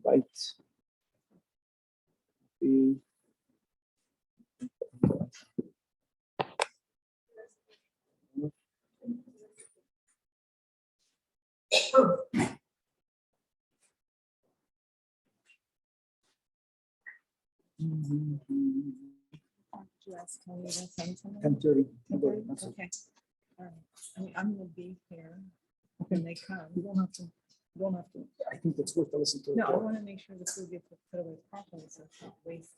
Right. You ask Tony to send something? 10:30. Okay. All right. I mean, I'm gonna be here when they come. You don't have to. You don't have to. I think it's worth to listen to. No, I want to make sure the food gets put away properly, so it's not waste.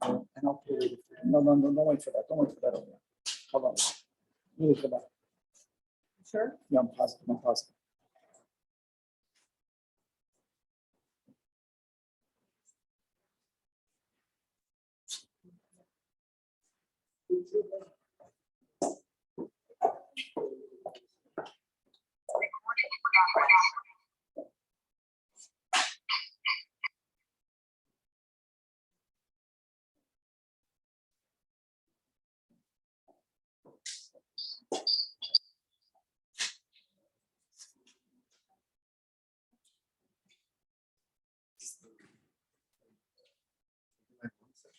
And I'll put it. No, don't wait for that. Don't wait for that. Hold on. Really for that. Sure. Yeah, I'm positive. I'm positive.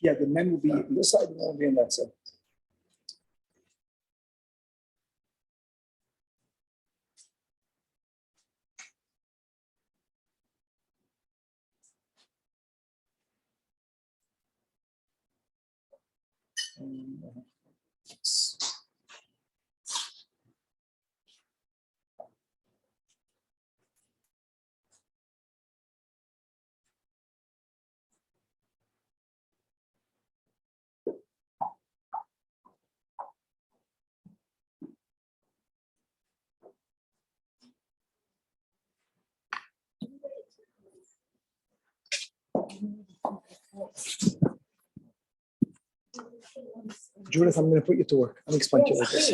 Yeah, the men will be on this side, the men will be on that side. Judith, I'm going to put you to work. Let me explain to you like this.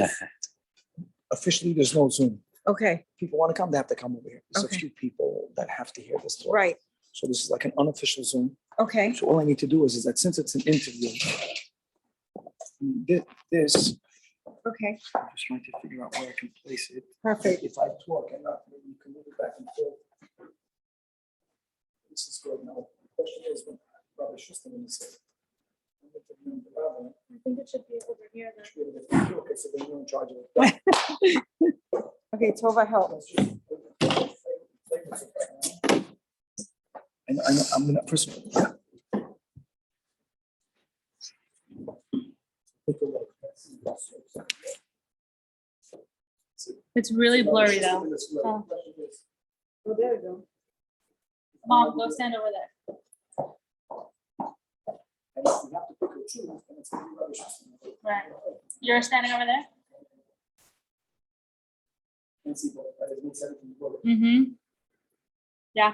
Officially, there's no Zoom. Okay, People want to come, they have to come over here. There's Okay. a few people that have to hear this talk. right. So this is like an unofficial Zoom. Okay, So all I need to do is that since it's an interview, this, okay, I'm just trying to figure out where I can place it. perfect. If I talk enough, maybe you can move it back and forth. This is good. Now, the question is, when Rabbi Schusterman said, I think it should be over here then. okay, so then you're in charge of it. Okay, Tova, help. I'm gonna first. Yeah. Take a look. It's really blurry though. Oh, there you go. Mom, go stand over there. And if you have to pick or choose, then it's gonna be Rabbi Schusterman. Right. You're standing over there? And see what that is, makes everything work. Mm-hmm. Yeah.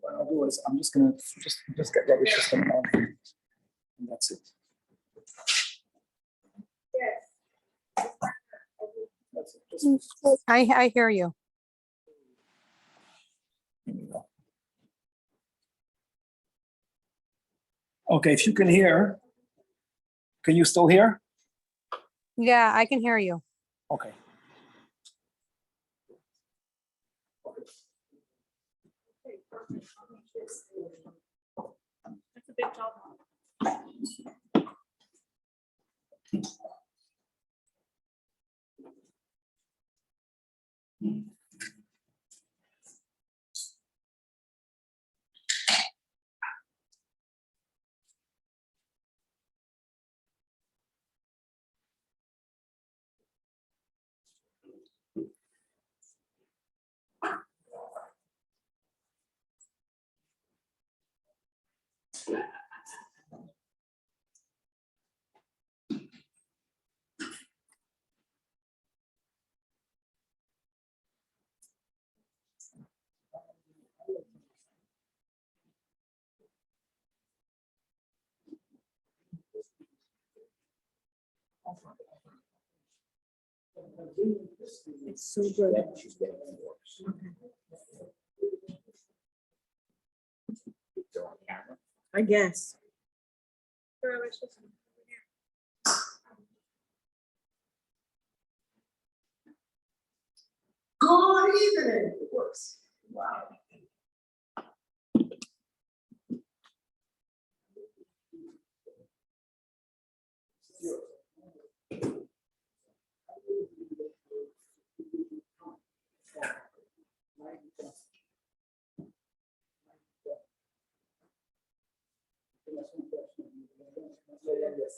What I'll do is I'm just gonna just get Rabbi Schusterman on, and that's it. That's it. Just, I hear you. here we go. Okay, if you can hear, can you still hear? Yeah, I can hear you. Okay. That's a big job. It's so good. I guess. Good evening. It works. Wow.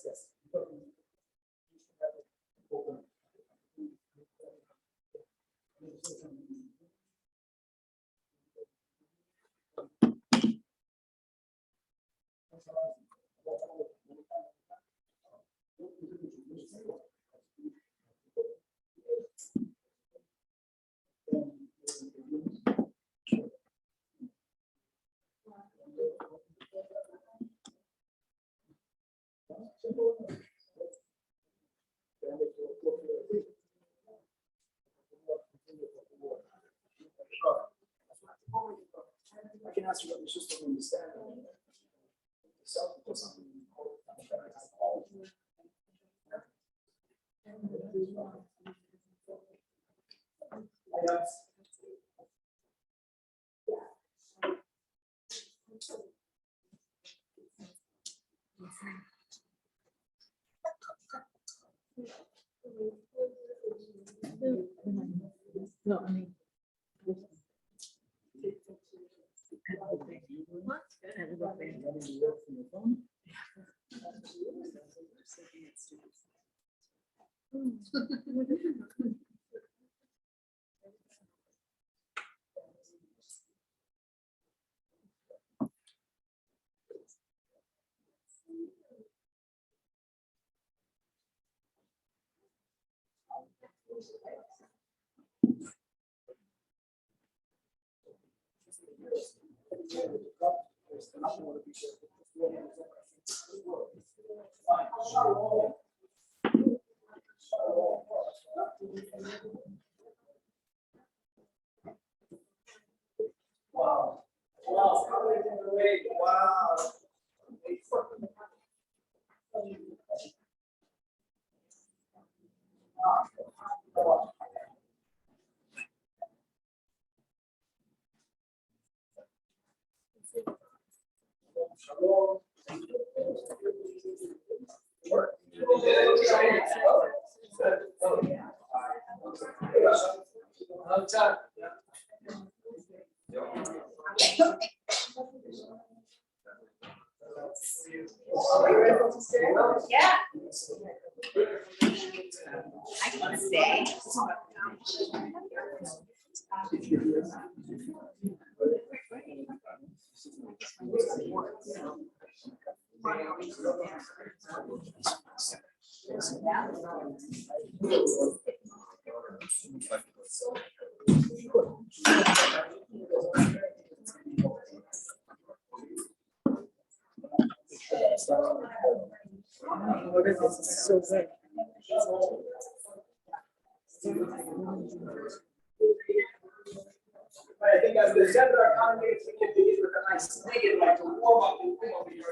Yes. I can ask you Rabbi Schusterman to stand. No, I mean. Wow. Yeah. I can stay. What is this? It's so good. I think as the gender accommodates, we can begin with a nice negative, like a warm up and warm up here.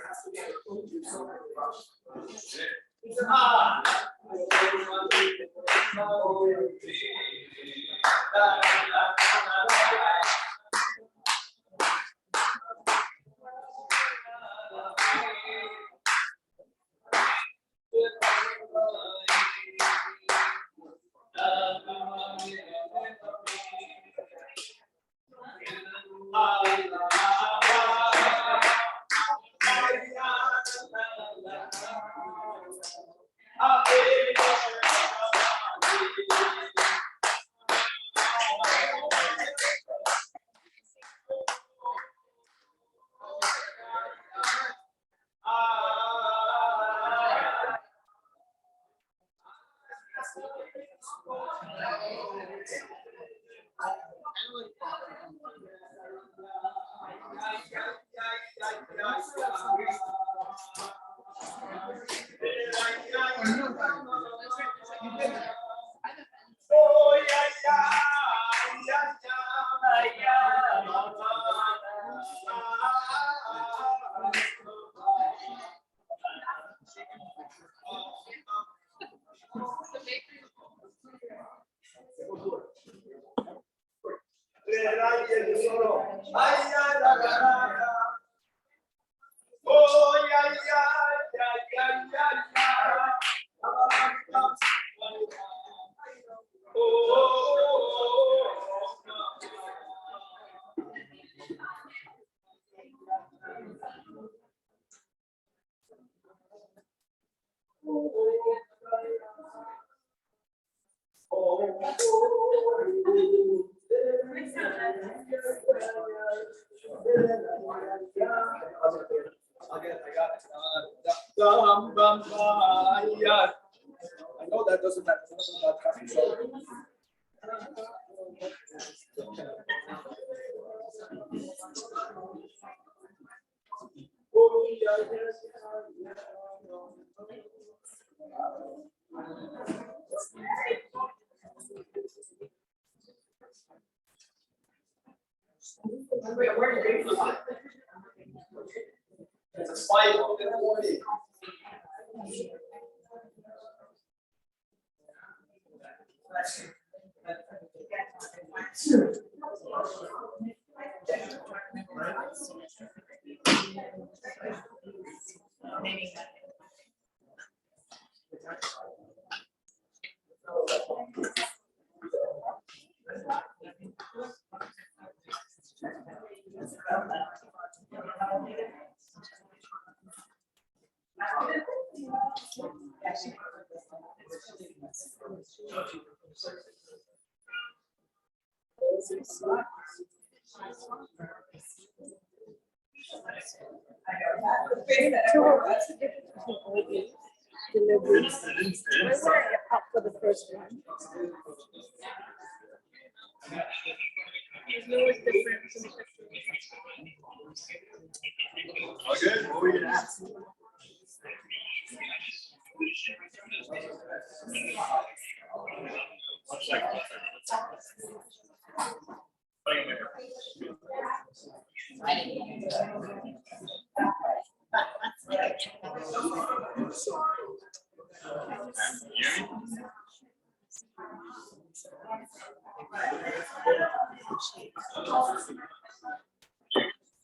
I know that doesn't matter. It's a spike in the morning. What's the difference between deliveries? Why would I opt for the first one? There's no difference in the Okay, what were you gonna ask?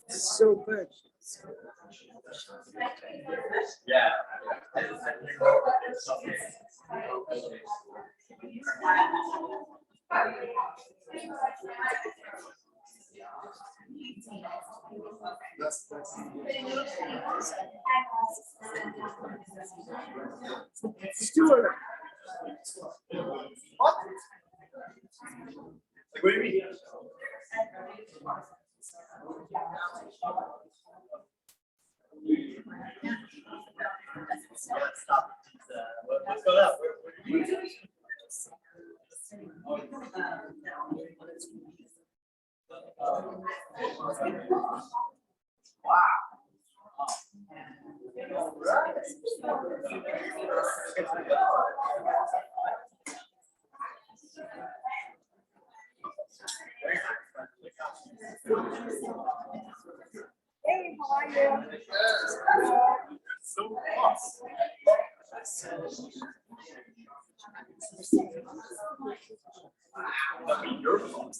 so good. Yeah. Stuart. What? Like, what do you mean? Let's go up. Hey, how are you? So close. That'd be your fault.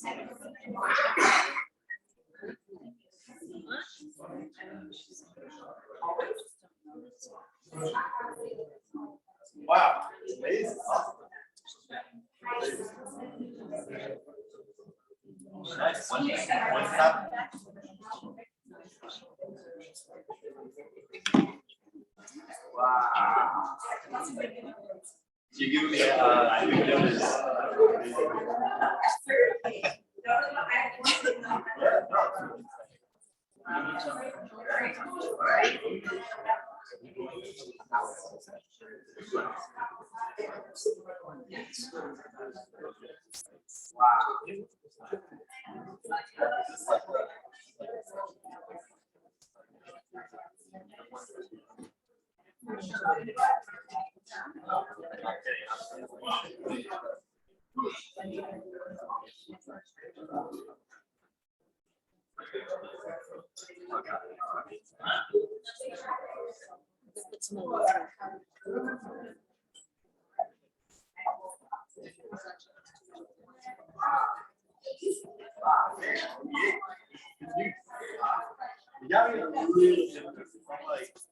Wow, amazing. Nice. One stop. Wow. You give me I think that was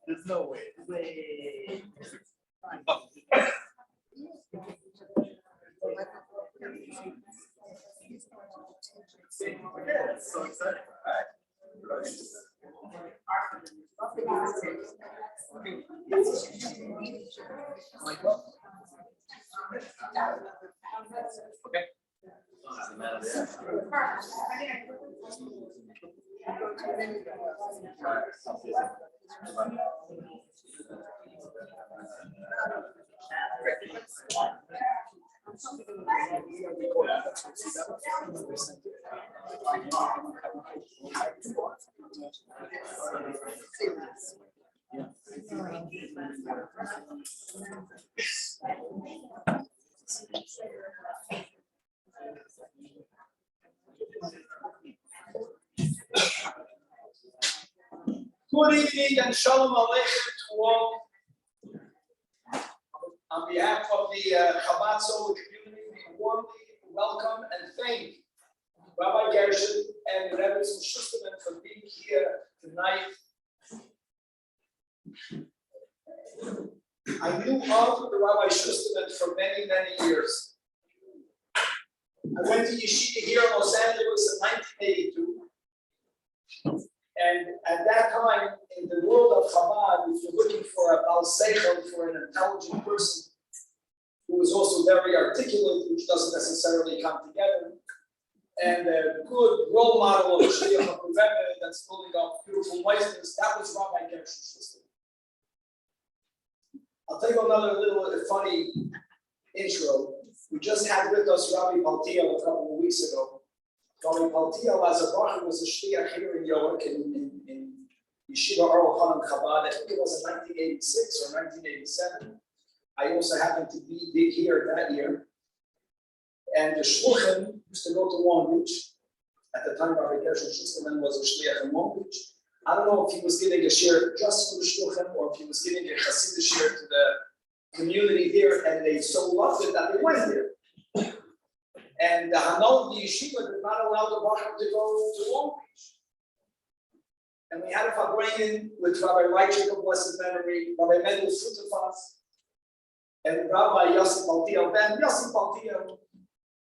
There's no way. Yeah, it's so exciting. Okay. Good evening and shalom aleichem to all. On behalf of the Chabad Solar community, we warmly welcome and thank Rabbi Gershon and Rabbi Schusterman for being here tonight. I knew of the Rabbi Schusterman for many, many years. I went to Yeshiva here in Los Angeles in 1982. And at that time, in the world of Chabad, if you're looking for a Baal Seichel, for an intelligent person who is also very articulate, which doesn't necessarily come together, and a good role model of Shliach HaKuveveh that's building up beautiful wisdoms, that was Rabbi Gershon Schusterman. I'll tell you another little funny intro. We just had with us Rabbi Paltiel a couple of weeks ago. Rabbi Paltiel, as a bracha, was a shliach here in York in Yeshiva Oral Chaim Chabad. I think it was in 1986 or 1987. I also happened to be here that year. And the shluchim used to go to Long Beach. At the time, Rabbi Gershon Schusterman was a shliach in Long Beach. I don't know if he was giving a share just for the shluchim or if he was giving a chassid share to the community here, and they so loved it that they went there. And the Hanal of the yeshiva did not allow the Bachar to go to Long Beach. And we had a Fabrayin with Rabbi Reichik of blessed memory, Rabbi Mendel Futafas, and Rabbi Yossi Paltiel. Then Yossi Paltiel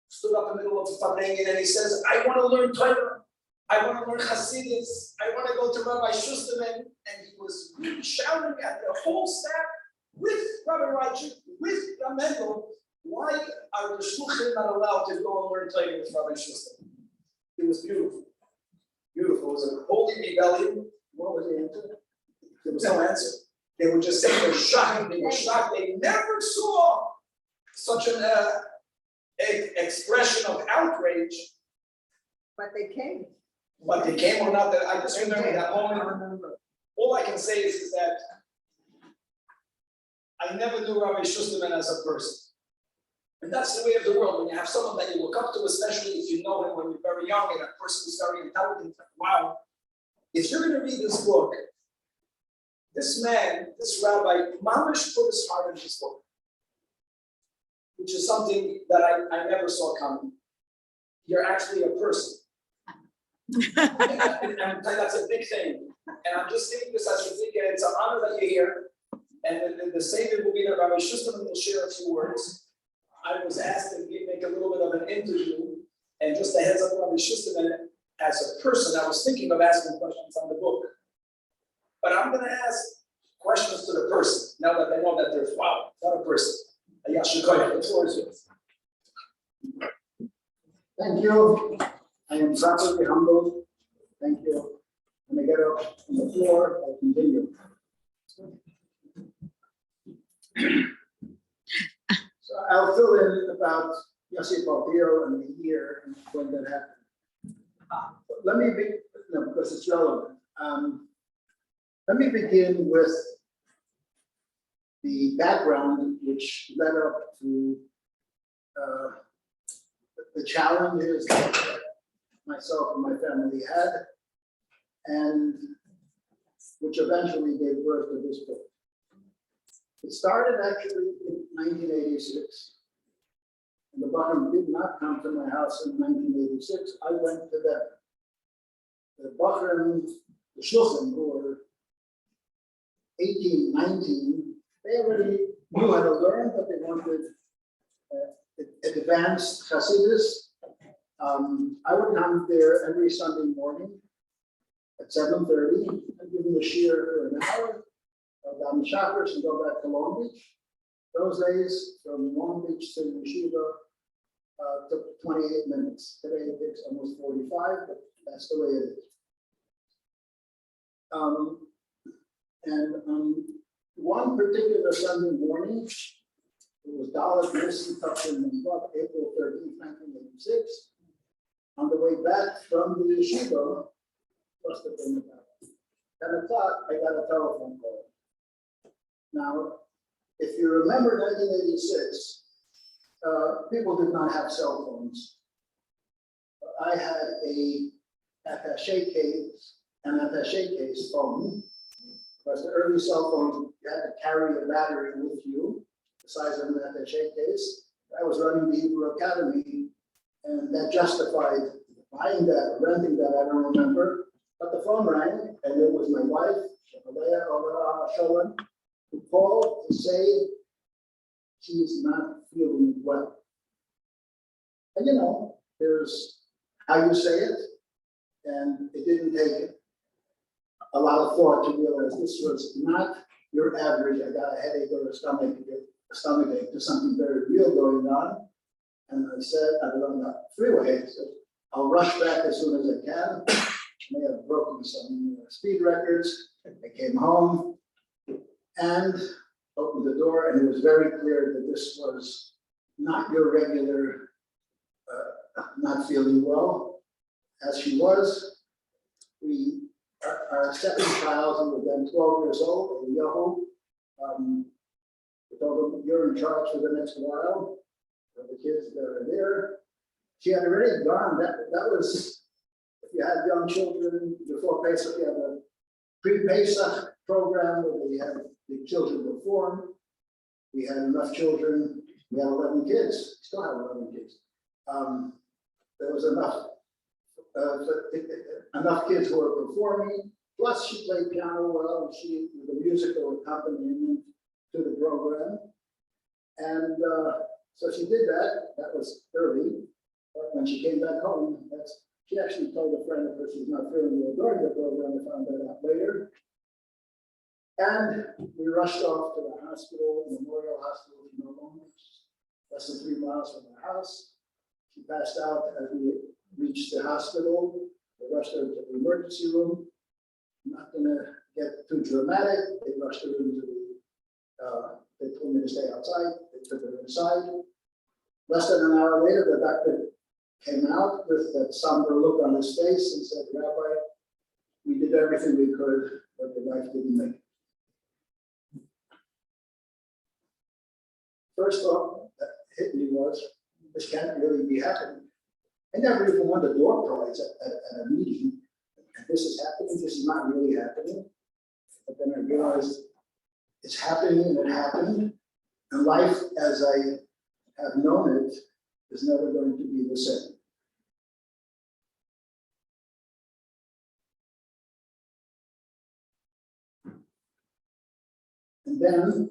stood up in the middle of the Fabrayin and he says, I want to learn Torah. I want to learn Hasidus. I want to go to Rabbi Schusterman. And he was really shouting at the whole staff with Rabbi Reichik, with Rabbi Mendel. Why are the shluchim not allowed to go and learn Torah with Rabbi Schusterman? It was beautiful. Beautiful. It was a holy rebellion. What was the answer? There was no answer. They were just saying they're shocked. They were shocked. They never saw such an expression of outrage. But they came. But they came or not, that I just remember that moment. All I can say is that I never knew Rabbi Schusterman as a person. And that's the way of the world. When you have someone that you look up to, especially if you know him when you're very young and a person who's very intelligent, wow. If you're going to read this book, this man, this rabbi, Mamish put his heart in this book, which is something that I never saw coming. You're actually a person. and that's a big thing. And I'm just saying this as a big, it's an honor that you're here. And the Savior will be there. Rabbi Schusterman will share a few words. I was asked to make a little bit of an interview, and just a heads up, Rabbi Schusterman, as a person, I was thinking of asking questions on the book. But I'm going to ask questions to the person, now that I know that there's, wow, not a person. The floor is yours. Thank you. I am properly humbled. Thank you. When I get up on the floor, I'll continue. So I'll fill in about Yossi Paltiel and the year and when that happened. But let me because it's relevant. Let me begin with the background which led up to the challenges that myself and my family had, and which eventually gave birth to this book. It started actually in 1986. And the Bachram did not come to my house in 1986. I went to them. The Bachram, the Shulchan, who were 18, 19, they already knew how to learn, but they wanted advanced Hasidus. I would come there every Sunday morning at 7:30 and give them a shiur for an hour, down the Shabbos and go back to Long Beach. Those days, from Long Beach to Yeshiva, took 28 minutes. Today it takes almost 45, but that's the way it is. One particular Sunday morning, it was Dalet Nisan Tafshin Mem, April 13th, 1986. On the way back from the yeshiva, must have been about 10 o'clock, I got a telephone call. Now, if you remember 1986, people did not have cell phones. I had an attaché case phone, because the early cell phones, you had to carry a battery with you, the size of an attaché case. I was running the Hebrew Academy, and that justified buying that, renting that, I don't remember. But the phone rang, and it was my wife, who called to say she is not feeling well. And you know, there's how you say it, and it didn't take a lot of thought to realize this was not your average, I got a headache or a stomach ache, there's something very real going on. And I said, I was on the freeway, I said, I'll rush back as soon as I can. I may have broken some speed records. I came home and opened the door, and it was very clear that this was not your regular, not feeling well, as she was. Our second child, who was then 12 years old, Yahu, we told him, you're in charge for the next while, for the kids that are there. She had already gone, that was, if you had young children before Pesach, you have a pre-Pesach program where we had the children perform. We had enough children, we had 11 kids, still have 11 kids. There was enough kids who were performing, plus she played piano well, and she was a musical accompaniment to the program. And so she did that, that was early, but when she came back home, she actually told a friend of hers she's not feeling well during the program, I found that out later. And we rushed off to the hospital, Memorial Hospital in Long Beach, less than 3 miles from the house. She passed out as we reached the hospital. They rushed her to the emergency room. I'm not gonna get too dramatic. They rushed her into they told me to stay outside. They took her inside. Less than an hour later, the doctor came out with that somber look on his face and said, Rabbi, we did everything we could, but the wife didn't make it. First thought that hit me was, this can't really be happening. I never even won the door prize at a meeting. And this is happening, this is not really happening. But then I realized it's happening and it happened. And life as I have known it is never going to be the same. And then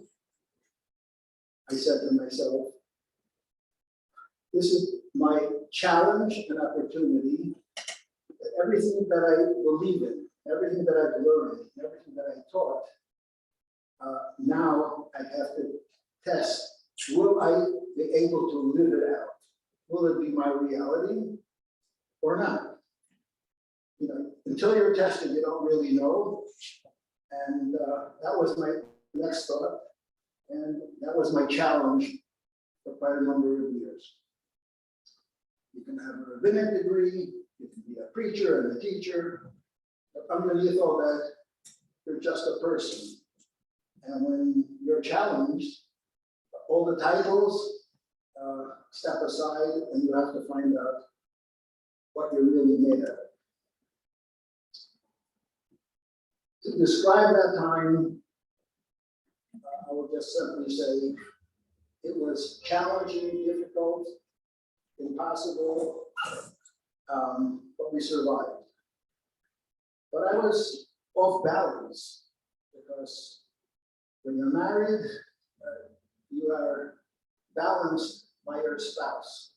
I said to myself, this is my challenge and opportunity that everything that I believe in, everything that I've learned, everything that I taught, now I have to test, will I be able to live it out? Will it be my reality or not? You know, until you're tested, you don't really know. And that was my next thought. And that was my challenge for quite a number of years. You can have a rabbinic degree, you can be a preacher and a teacher, but underneath all that, you're just a person. And when you're challenged, all the titles step aside and you have to find out what you're really made of. To describe that time, I will just simply say it was challenging, difficult, impossible, but we survived. But I was off balance because when you're married, you are balanced by your spouse.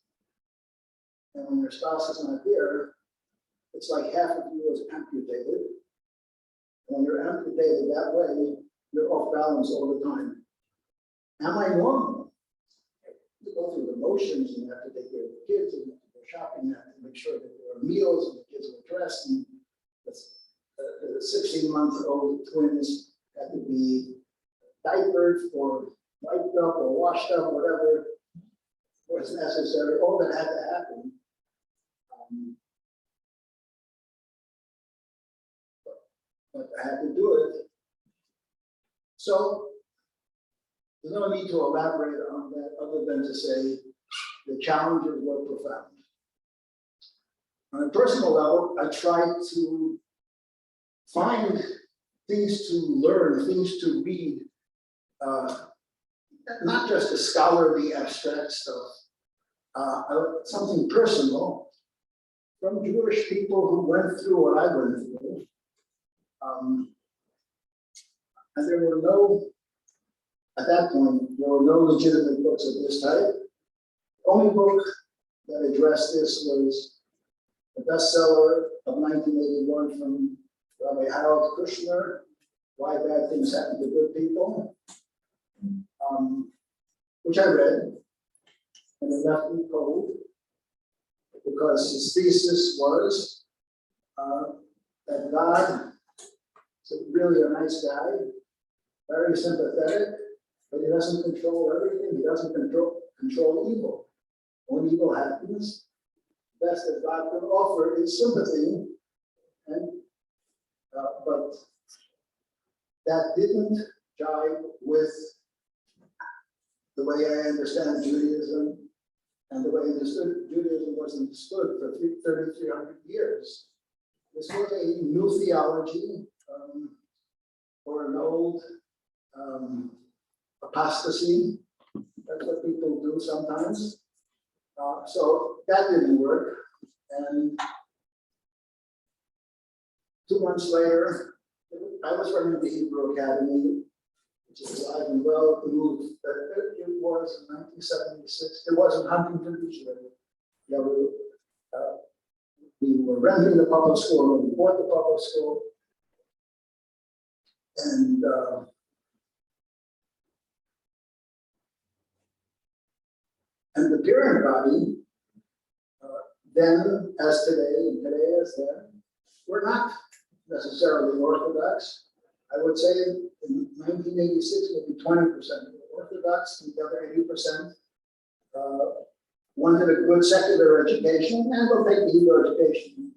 And when your spouse is not there, it's like half of you is amputated. When you're amputated that way, you're off balance all the time. Am I normal? You go through the motions and you have to take care of the kids and you have to go shopping, you have to make sure that there are meals and the kids are dressed. And the 16-month-old twins had to be diapered or wiped up or washed up, whatever was necessary. All that had to happen. But I had to do it. So there's no need to elaborate on that other than to say the challenges were profound. On a personal level, I tried to find things to learn, things to read, not just the scholarly abstract stuff, something personal from Jewish people who went through what I went through. And there were no, at that point, there were no legitimate books of this type. The only book that addressed this was the bestseller of 1981 from Rabbi Harold Kushner, Why Bad Things Happen to Good People, which I read, and it left me cold, because his thesis was that God is really a nice guy, very sympathetic, but he doesn't control everything. He doesn't control evil. When evil happens, the best that God can offer is sympathy, and but that didn't jive with the way I understand Judaism and the way Judaism was understood for 3,300 years. This was a new theology or an old apostasy. That's what people do sometimes. So that didn't work. And 2 months later, I was running the Hebrew Academy, which is alive and well. Moved. It was in 1976. It was in Huntington Beach. We were renting the public school, we bought the public school, and the parent body, then as today, and today as then, were not necessarily Orthodox. I would say in 1986, maybe 20% were Orthodox, and the other 80% wanted a good secular education, and will take the Hebrew education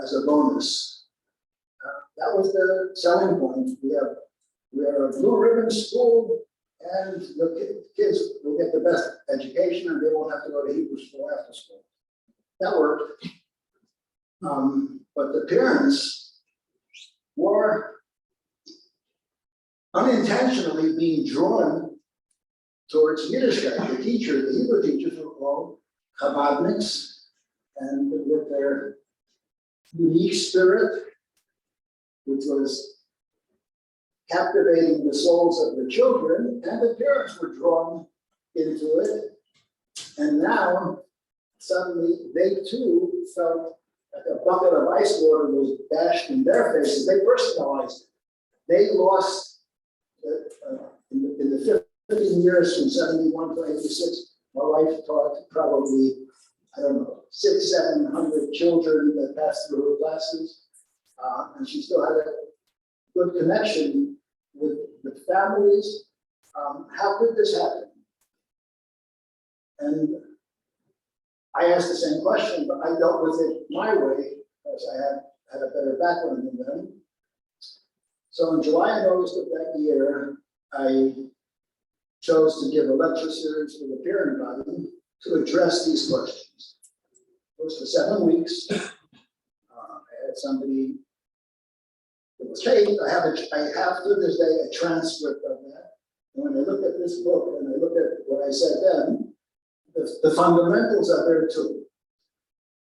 as a bonus. That was the selling point. We are a blue ribbon school, and the kids will get the best education, and they won't have to go to Hebrew school after school. That worked. But the parents were unintentionally being drawn towards Yiddishkeit. The Hebrew teachers were called Chabadniks, and with their unique spirit, which was captivating the souls of the children, and the parents were drawn into it. And now, suddenly, they too felt like a bucket of ice water was dashed in their faces. They personalized it. They lost, in the 15 years from 71 to 86, my wife taught probably, I don't know, 600-700 children that passed through her classes. And she still had a good connection with the families. How could this happen? And I asked the same question, but I dealt with it my way because I had a better background than them. So in July and August of that year, I chose to give a lecture series to the parent body to address these questions. It was for 7 weeks. I had somebody It was changed. I have to this day a transcript of that. And when I look at this book and I look at what I said then, the fundamentals are there too.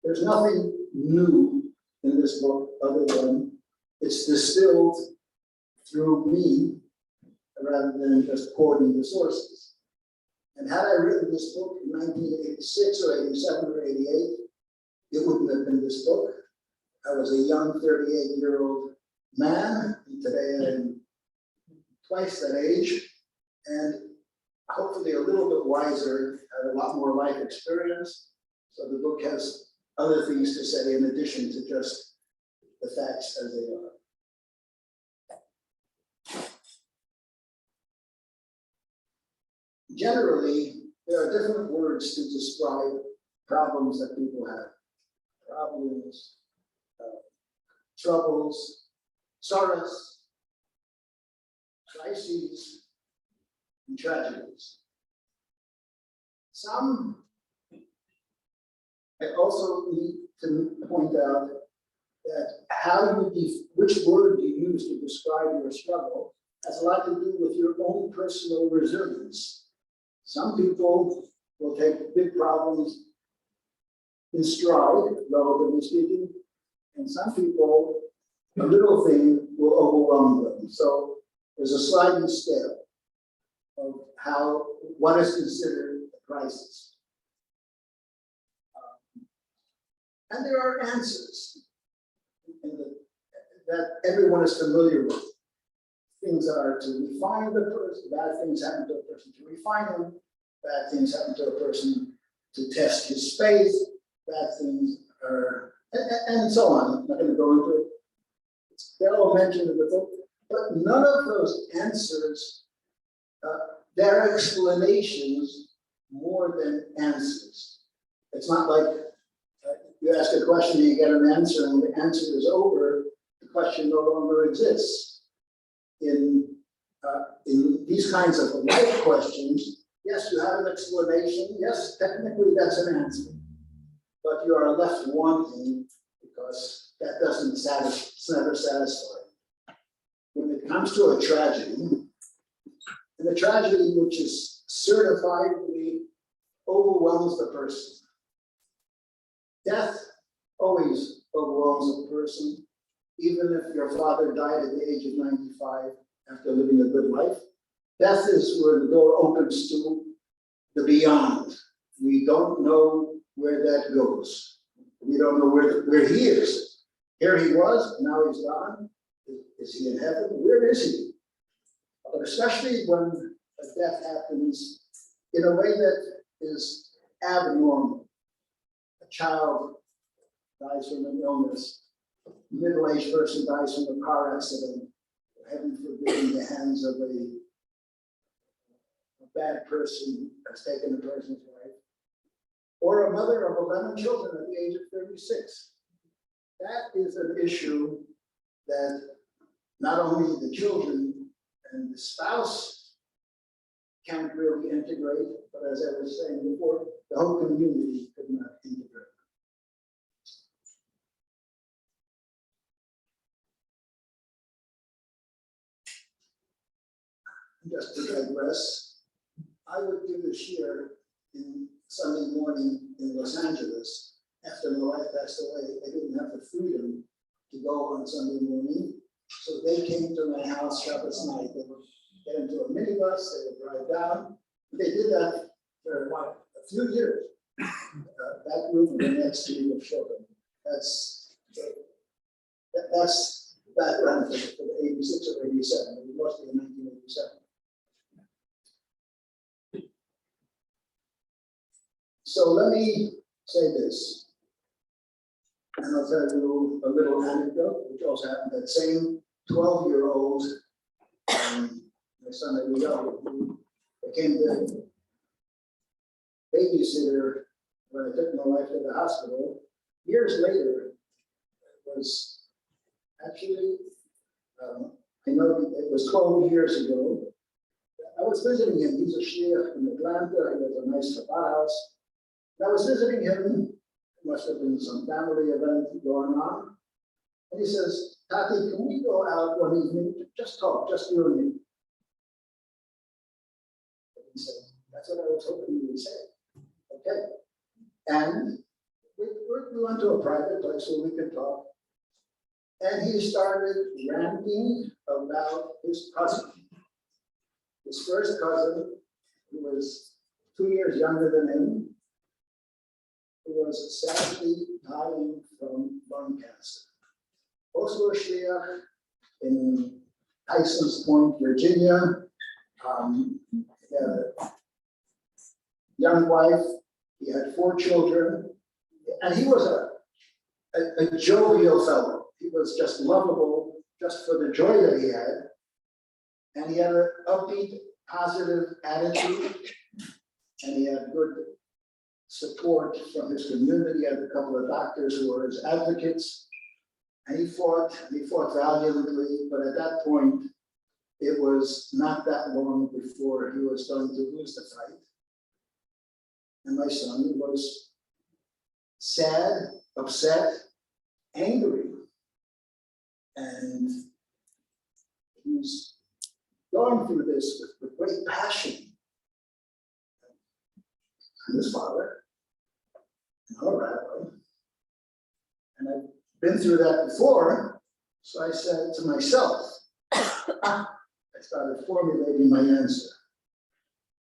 There's nothing new in this book other than it's distilled through me rather than just quoting the sources. And had I written this book in 1986 or 87 or 88, it wouldn't have been this book. I was a young 38-year-old man, and today I'm twice that age, and hopefully a little bit wiser, had a lot more life experience. So the book has other things to say in addition to just the facts as they are. Generally, there are different words to describe problems that people have. Problems, troubles, sorrows, crises, and tragedies. Some, I also need to point out that which word you use to describe your struggle has a lot to do with your own personal resilience. Some people will take big problems in stride, relatively speaking, and some people, a little thing will overwhelm them. So there's a sliding scale of what is considered a crisis. And there are answers that everyone is familiar with. Things that are to refine the person, bad things happen to a person to refine them, bad things happen to a person to test his faith, bad things are, and so on. I'm not going to go into it. They're all mentioned in the book, but none of those answers, they're explanations more than answers. It's not like you ask a question and you get an answer, and when the answer is over, the question no longer exists. In these kinds of life questions, yes, you have an explanation. Yes, technically that's an answer, but you are left wanting because that doesn't it's never satisfying. When it comes to a tragedy, and a tragedy which is certifiably overwhelms the person. Death always overwhelms a person, even if your father died at the age of 95 after living a good life. Death is where the door opens to the beyond. We don't know where that goes. We don't know where he is. Here he was, now he's gone. Is he in heaven? Where is he? But especially when a death happens in a way that is abnormal. A child dies from an illness. A middle-aged person dies from a car accident. Heaven forbid, in the hands of a bad person has taken a person's life. Or a mother of 11 children at the age of 36. That is an issue that not only the children and the spouse can't really integrate, but as I was saying before, the whole community could not integrate. Just to digress, I would give a shir in Sunday morning in Los Angeles. After my wife passed away, I didn't have the freedom to go on Sunday morning. So they came to my house Shabbos night. They would get into a minibus, they would drive down. They did that for a few years. That group and the next group of children. That's the background for the 86 or 87. It was mostly in 1987. So let me say this, and I'll tell you a little anecdote, which also happened. That same 12-year-old, my son Eliyahu, who became the babysitter when I took my wife to the hospital, years later, was actually, I know it was 12 years ago. I was visiting him. He's a shliach in Atlanta. He has a nice Chabad house. I was visiting him. It must have been some family event going on. And he says, Tati, can we go out one evening, just talk, just you and me? And he said, that's what I was hoping you would say. Okay. And we went to a private place where we could talk. And he started ranting about his cousin. His first cousin, who was 2 years younger than him, who was sadly dying from lung cancer. Also a shliach in Tyson's Point, Virginia. He had a young wife. He had 4 children. And he was a jovial fellow. He was just lovable, just for the joy that he had. And he had an upbeat, positive attitude. And he had good support from his community. He had a couple of doctors who were his advocates. And he fought valiantly, but at that point, it was not that long before he was going to lose the fight. And my son was sad, upset, angry. And he was going through this with great passion. And his father, and our rabbi, and I've been through that before, so I said to myself, I started formulating my answer.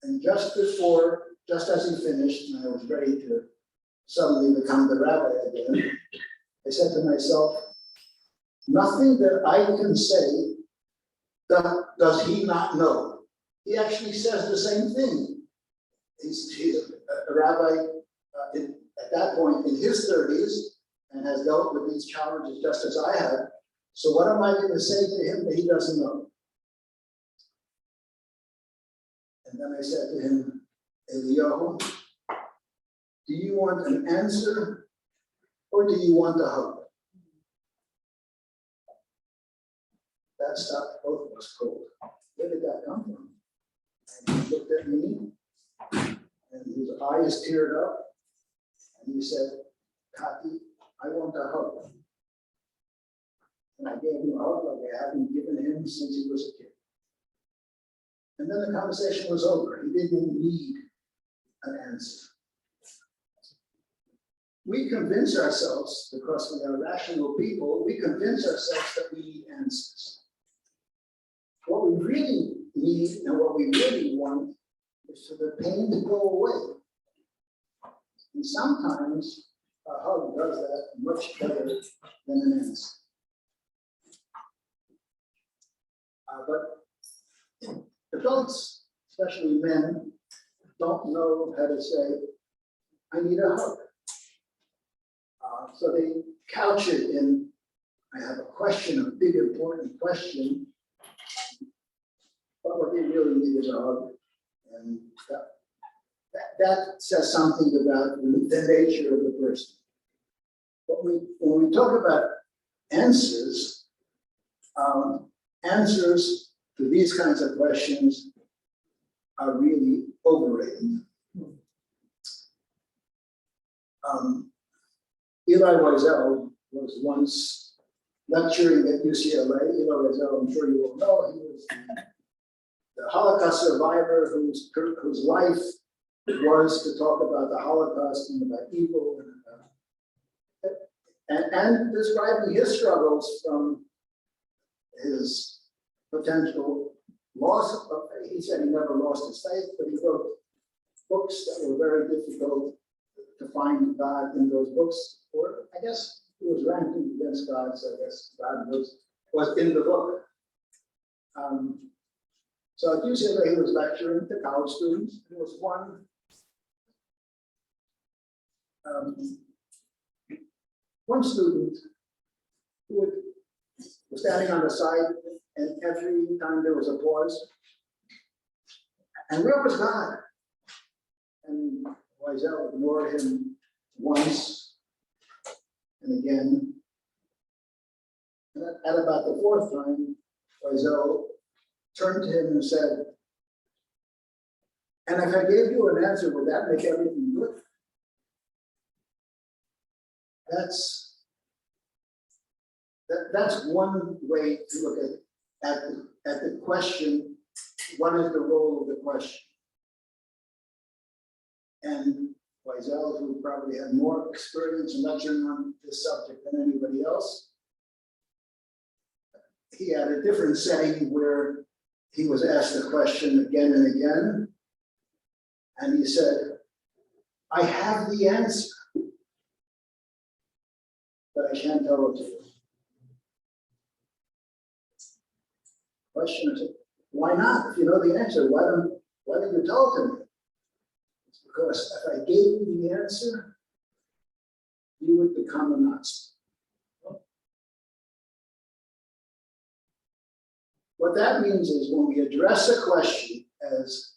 And just as he finished, and I was ready to suddenly become the rabbi again, I said to myself, nothing that I can say does he not know. He actually says the same thing. He's a rabbi at that point in his 30s and has dealt with these challenges just as I have. So what am I going to say to him that he doesn't know? And then I said to him, Eliyahu, do you want an answer or do you want a hug? That stopped both of us cold. Where did that come from? And he looked at me and his eyes teared up and he said, Tati, I want a hug. And I gave him a hug like I hadn't given him since he was a kid. And then the conversation was over. He didn't need an answer. We convince ourselves, because we are rational people, we convince ourselves that we need answers. What we really need and what we really want is for the pain to go away. And sometimes a hug does that much better than an answer. But adults, especially men, don't know how to say, I need a hug. So they couch it in, I have a question, a big important question, but what they really need is a hug. And that says something about the nature of the person. But when we talk about answers, answers to these kinds of questions are really overrated. Eli Wiesel was once lecturing at UCLA. Eli Wiesel, I'm sure you will know, he was the Holocaust survivor whose life was to talk about the Holocaust and about evil and describing his struggles from his potential loss of faith. He said he never lost his faith, but he wrote books that were very difficult to find God in those books. Or I guess he was ranting against God, so I guess God was in the book. So at UCLA, he was lecturing to college students. There was one student who was standing on the side, and every time there was applause, and where was God? And Wiesel ignored him once and again. And at about the 4th time, Wiesel turned to him and said, and if I gave you an answer, would that make everything good? That's That's one way to look at the question, what is the role of the question? And Weisel, who probably had more experience in lecturing on this subject than anybody else, he had a different setting where he was asked the question again and again, and he said, I have the answer, but I can't tell it to you. Question is, why not? If you know the answer, why don't you tell it to me? It's because if I gave you the answer, you would become a Nazi. What that means is when we address a question as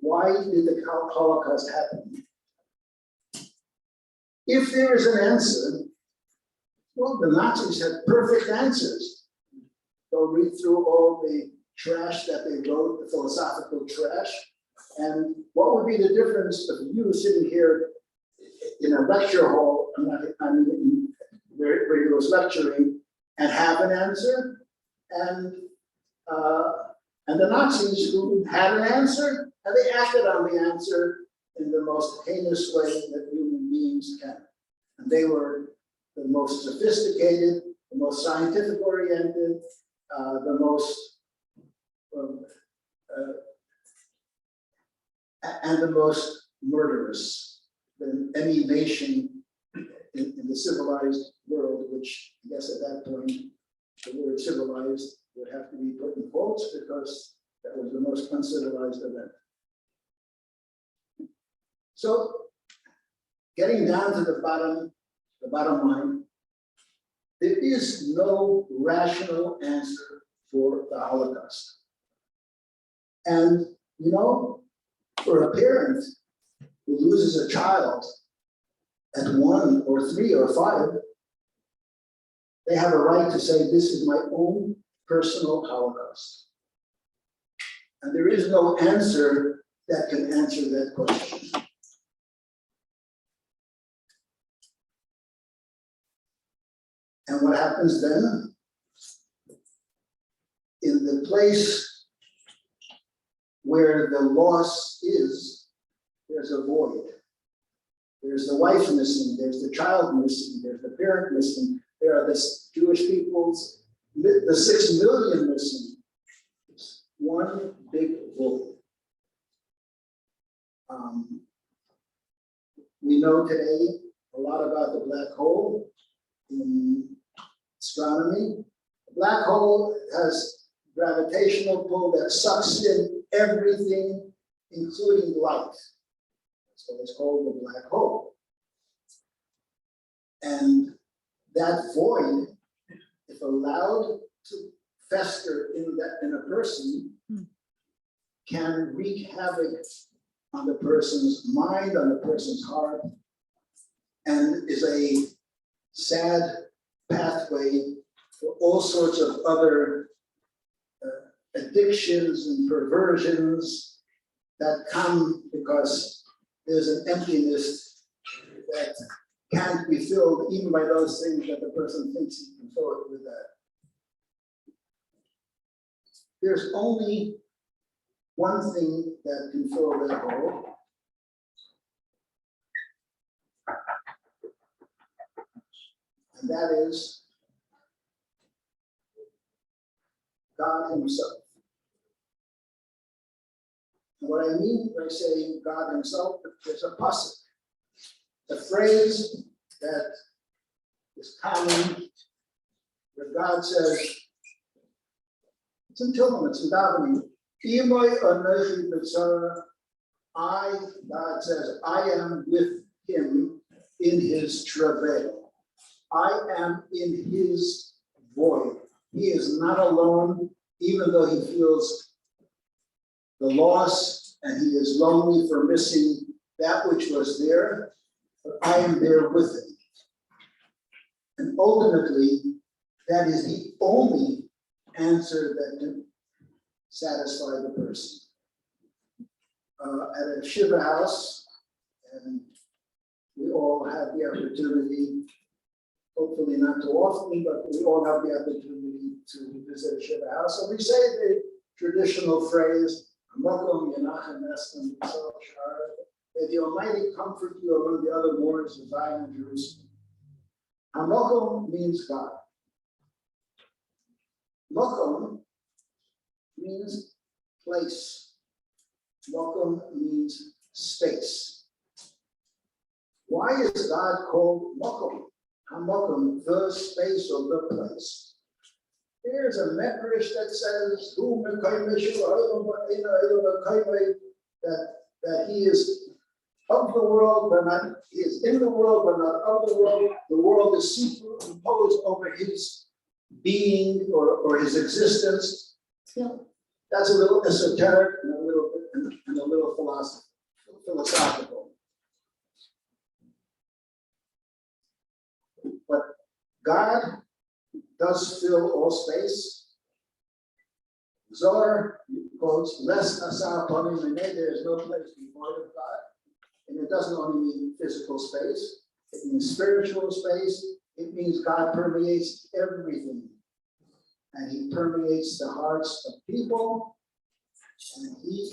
why did the Holocaust happen? If there is an answer, well, the Nazis had perfect answers. Go read through all the trash that they wrote, the philosophical trash, and what would be the difference of you sitting here in a lecture hall, where you was lecturing, and have an answer, and the Nazis who had an answer, and they acted on the answer in the most heinous way that human beings can. And they were the most sophisticated, the most scientific oriented, the most, and the most murderous than any nation in the civilized world, which I guess at that point, the word civilized would have to be put in quotes because that was the most uncivilized event. So getting down to the bottom line, there is no rational answer for the Holocaust. And, you know, for a parent who loses a child at 1 or 3 or 5, they have a right to say, this is my own personal Holocaust. And there is no answer that can answer that question. And what happens then? In the place where the loss is, there's a void. There's the wife missing, there's the child missing, there's the parent missing, there are the Jewish people's, the 6 million missing. It's one big void. We know today a lot about the black hole in astronomy. The black hole has gravitational pull that sucks in everything, including light. So it's called the black hole. And that void, if allowed to fester in a person, can wreak havoc on the person's mind, on the person's heart, and is a sad pathway for all sorts of other addictions and perversions that come because there's an emptiness that can't be filled even by those things that the person thinks he can fill it with that. There's only one thing that can fill that hole. And that is God Himself. And what I mean by saying God Himself, there's a pasuk, a phrase that is common, where God says, it's in Tehillim, it's in davening, Imoy Anochi B'tzara, God says, I am with him in his travail. I am in his void. He is not alone, even though he feels the loss and he is lonely for missing that which was there, but I am there with him. And ultimately, that is the only answer that can satisfy the person. At a Shiva house, and we all had the opportunity hopefully not too often, but we all have the opportunity to visit a Shiva house. So we say the traditional phrase, "Makom Yenachem Estem B'Tzal Sha'ar," may the Almighty comfort you among the other mourners of Zion and Jerusalem. Hamakom means God. Makom means place. Makom means space. Why is God called Makom? Hamakom, the space or the place. There's a medrash that says, that he is of the world, but not, he is in the world, but not of the world. The world is superimposed over his being or his existence. Yeah, that's a little esoteric and a little philosophical. But God does fill all space. Zohar quotes, "Less asar panim minei," there is no place before of God. And it doesn't only mean physical space, it means spiritual space. It means God permeates everything. And he permeates the hearts of people, and he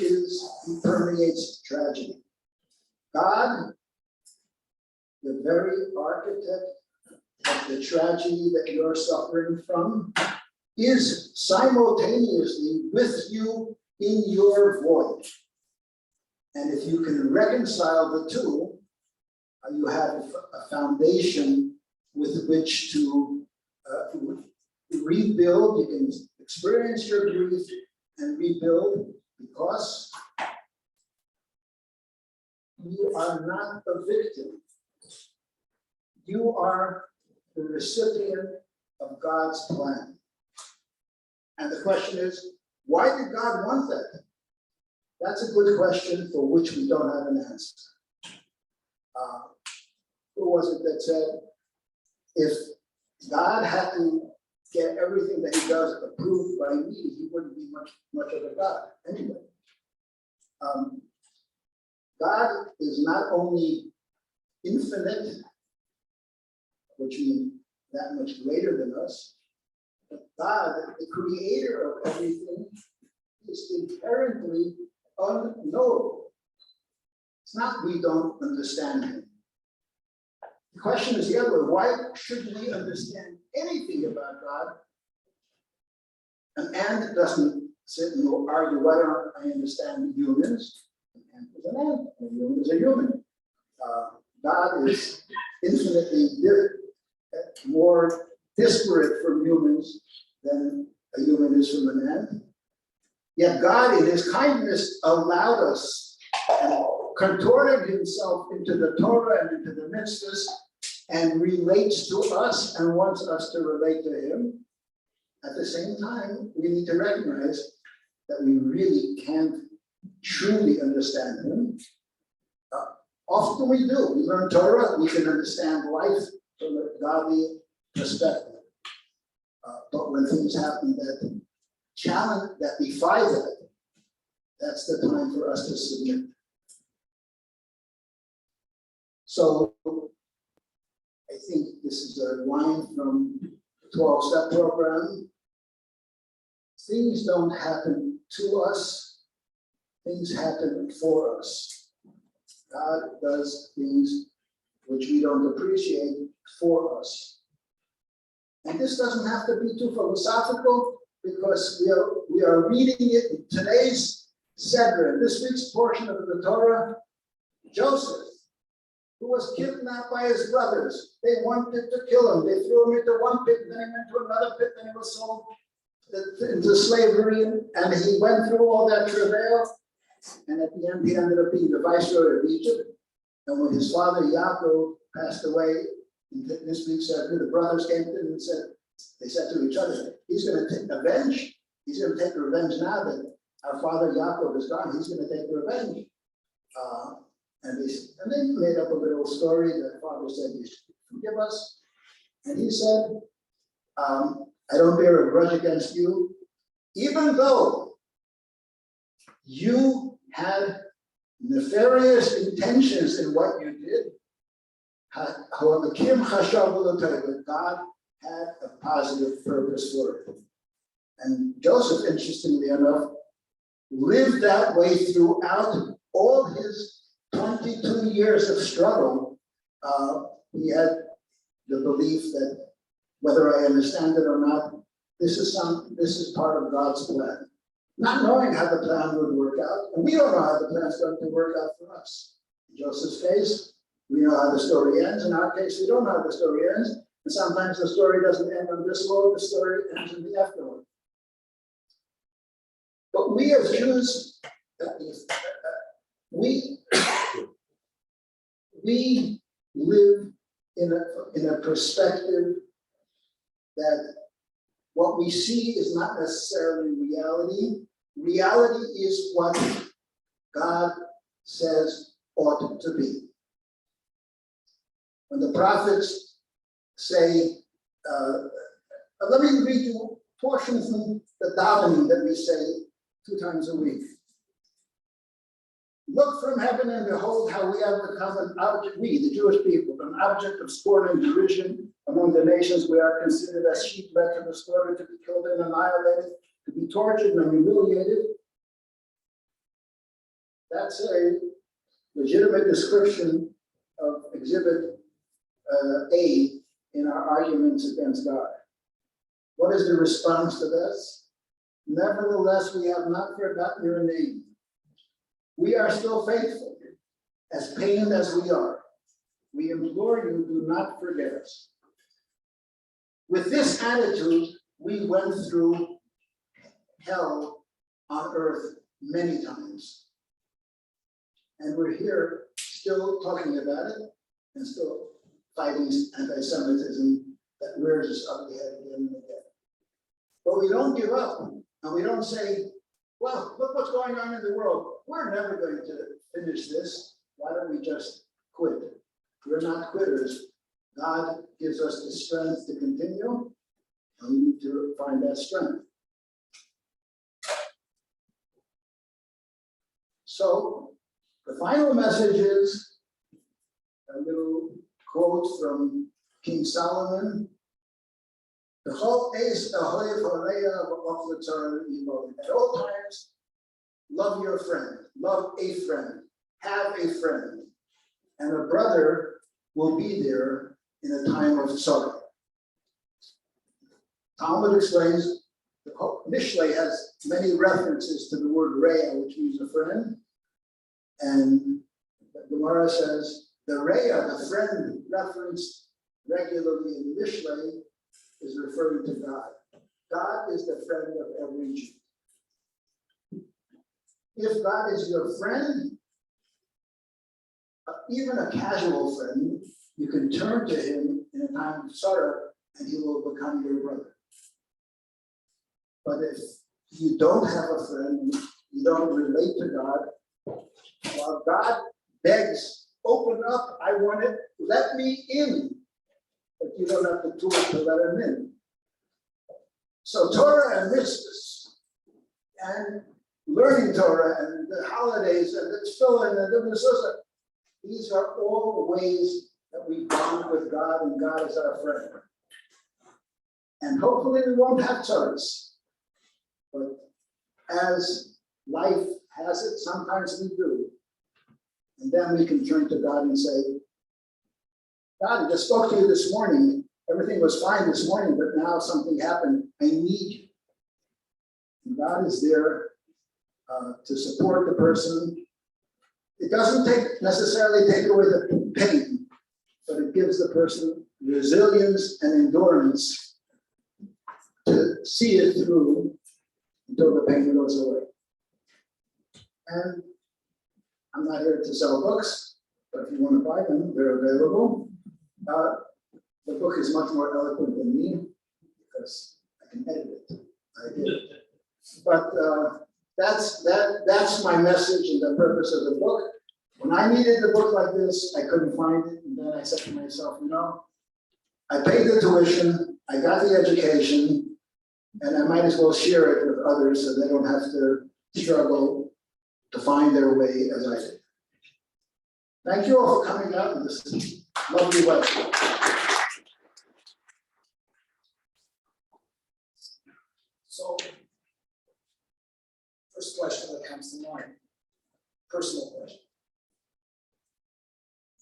permeates tragedy. God, the very architect of the tragedy that you're suffering from, is simultaneously with you in your void. And if you can reconcile the two, you have a foundation with which to rebuild. You can experience your grief and rebuild, because you are not a victim. You are the recipient of God's plan. And the question is, why did God want that? That's a good question for which we don't have an answer. Who was it that said, if God had to get everything that he does approved by me, he wouldn't be much of a God anyway. God is not only infinite, which means that much greater than us, but God, the creator of everything, is inherently unknowable. It's not we don't understand him. The question is the other way. Why should we understand anything about God? An ant doesn't sit and argue, why don't I understand humans? An ant is an ant, a human is a human. God is infinitely more disparate from humans than a human is from an ant. Yet God, in his kindness, allowed us and contorted himself into the Torah and into the mitzvahs and relates to us and wants us to relate to him. At the same time, we need to recognize that we really can't truly understand him. Often we do. We learn Torah, we can understand life from a godly perspective. But when things happen that challenge, that defy that, that's the time for us to submit. So I think this is a line from the 12-step program. Things don't happen to us, things happen for us. God does things which we don't appreciate for us. And this doesn't have to be too philosophical, because we are reading it in today's Seder, this week's portion of the Torah. Joseph, who was kidnapped by his brothers, they wanted to kill him. They threw him into one pit, then he went to another pit, then he was sold into slavery, and he went through all that travail. And at the end, he ended up being the viceroy of Egypt. And when his father Yaakov passed away, in this week's Seder, the brothers came to him and said, they said to each other, he's going to take revenge. He's going to take revenge now that our father Yaakov is gone. He's going to take revenge. And they made up a little story that father said, you should forgive us. And he said, I don't bear a grudge against you, even though you had nefarious intentions in what you did. God had a positive purpose for it. And Joseph, interestingly enough, lived that way throughout all his 22 years of struggle. He had the belief that whether I understand it or not, this is part of God's plan. Not knowing how the plan would work out, and we don't know how the plan is going to work out for us. In Joseph's case, we know how the story ends. In our case, we don't know how the story ends. And sometimes the story doesn't end on this world, the story ends in the afterworld. But we as Jews, we live in a perspective that what we see is not necessarily reality. Reality is what God says ought to be. When the prophets say, let me read you portions from the davening that we say 2 times a week. Look from heaven and behold how we have become an object, we, the Jewish people, an object of scorn and derision among the nations. We are considered as sheep led to the slaughter, to be killed and annihilated, to be tortured and humiliated. That's a legitimate description of exhibit A in our arguments against God. What is the response to this? Nevertheless, we have not forgotten your name. We are still faithful, as pained as we are. We implore you, do not forget us. With this attitude, we went through hell on earth many times. And we're here still talking about it and still fighting anti-Semitism that rears its ugly head again and again. But we don't give up, and we don't say, well, look what's going on in the world. We're never going to finish this. Why don't we just quit? We're not quitters. God gives us the strength to continue, and we need to find that strength. So the final message is a little quote from King Solomon. At all times, love your friend, love a friend, have a friend, and a brother will be there in a time of sorrow. Talmud explains, the Mishlei has many references to the word Reya, which means a friend, and the Gemara says the Reya, the friend referenced regularly in Mishlei, is referring to God. God is the friend of every Jew. If God is your friend, even a casual friend, you can turn to him in a time of sorrow and he will become your brother. But if you don't have a friend, you don't relate to God, while God begs, open up, I want it, let me in. But you don't have the tools to let him in. So Torah and mitzvahs and learning Torah and the holidays and the tefillah and the mezuzah, these are all ways that we bond with God and God is our friend. And hopefully we won't have tzara'os. But as life has it, sometimes we do. And then we can turn to God and say, God, I just spoke to you this morning. Everything was fine this morning, but now something happened. I need you. And God is there to support the person. It doesn't necessarily take away the pain, but it gives the person resilience and endurance to see it through until the pain goes away. And I'm not here to sell books, but if you want to buy them, they're available. The book is much more eloquent than me because I can edit it. I did. But that's my message and the purpose of the book. When I needed a book like this, I couldn't find it. And then I said to myself, I paid the tuition, I got the education, and I might as well share it with others so they don't have to struggle to find their way as I did. Thank you all for coming out and listening. Love you, well. So, first question that comes to mind, personal question.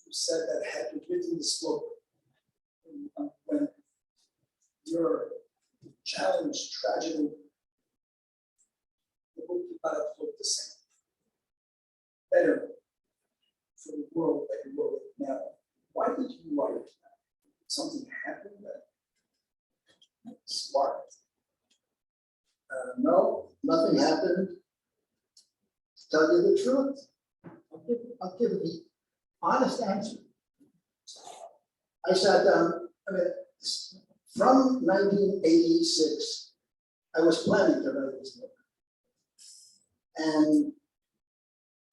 You said that had you written this book, when your challenge, tragedy, the book would not have looked the same. Better for the world that you wrote it now. Why did you write it? Something happened that sparked. No, nothing happened. To tell you the truth, I'll give the honest answer. I sat down, from 1986, I was planning to write this book. And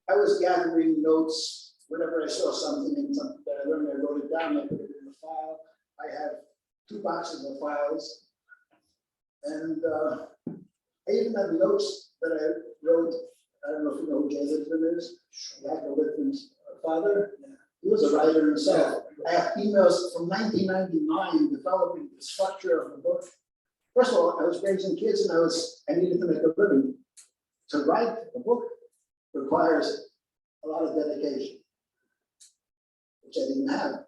I was gathering notes, whenever I saw something in something that I learned, I wrote it down, I put it in the file. I have 2 boxes of files. And I even have notes that I wrote. I don't know if you know who Jay Littman is. Jacob Littman's father. He was a writer himself. I have emails from 1999 developing the structure of the book. First of all, I was raising kids and I needed to make a living. To write a book requires a lot of dedication, which I didn't have.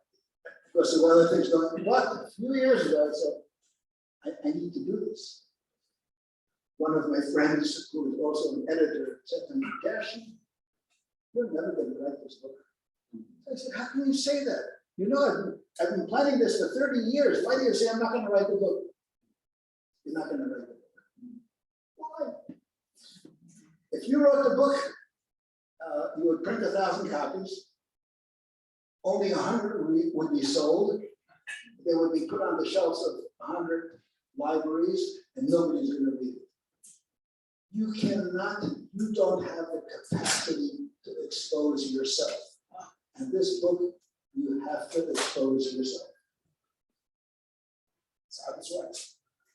Because there were other things going, but a few years ago, I said, I need to do this. One of my friends, who was also an editor, said to me, Gershon, you're never going to write this book. I said, how can you say that? You know, I've been planning this for 30 years. Why do you say I'm not going to write the book? You're not going to write the book. Why? If you wrote the book, you would print 1,000 copies. Only 100 would be sold. They would be put on the shelves of 100 libraries, and nobody's going to read it. You don't have the capacity to expose yourself. And this book, you have to expose yourself. So I was right.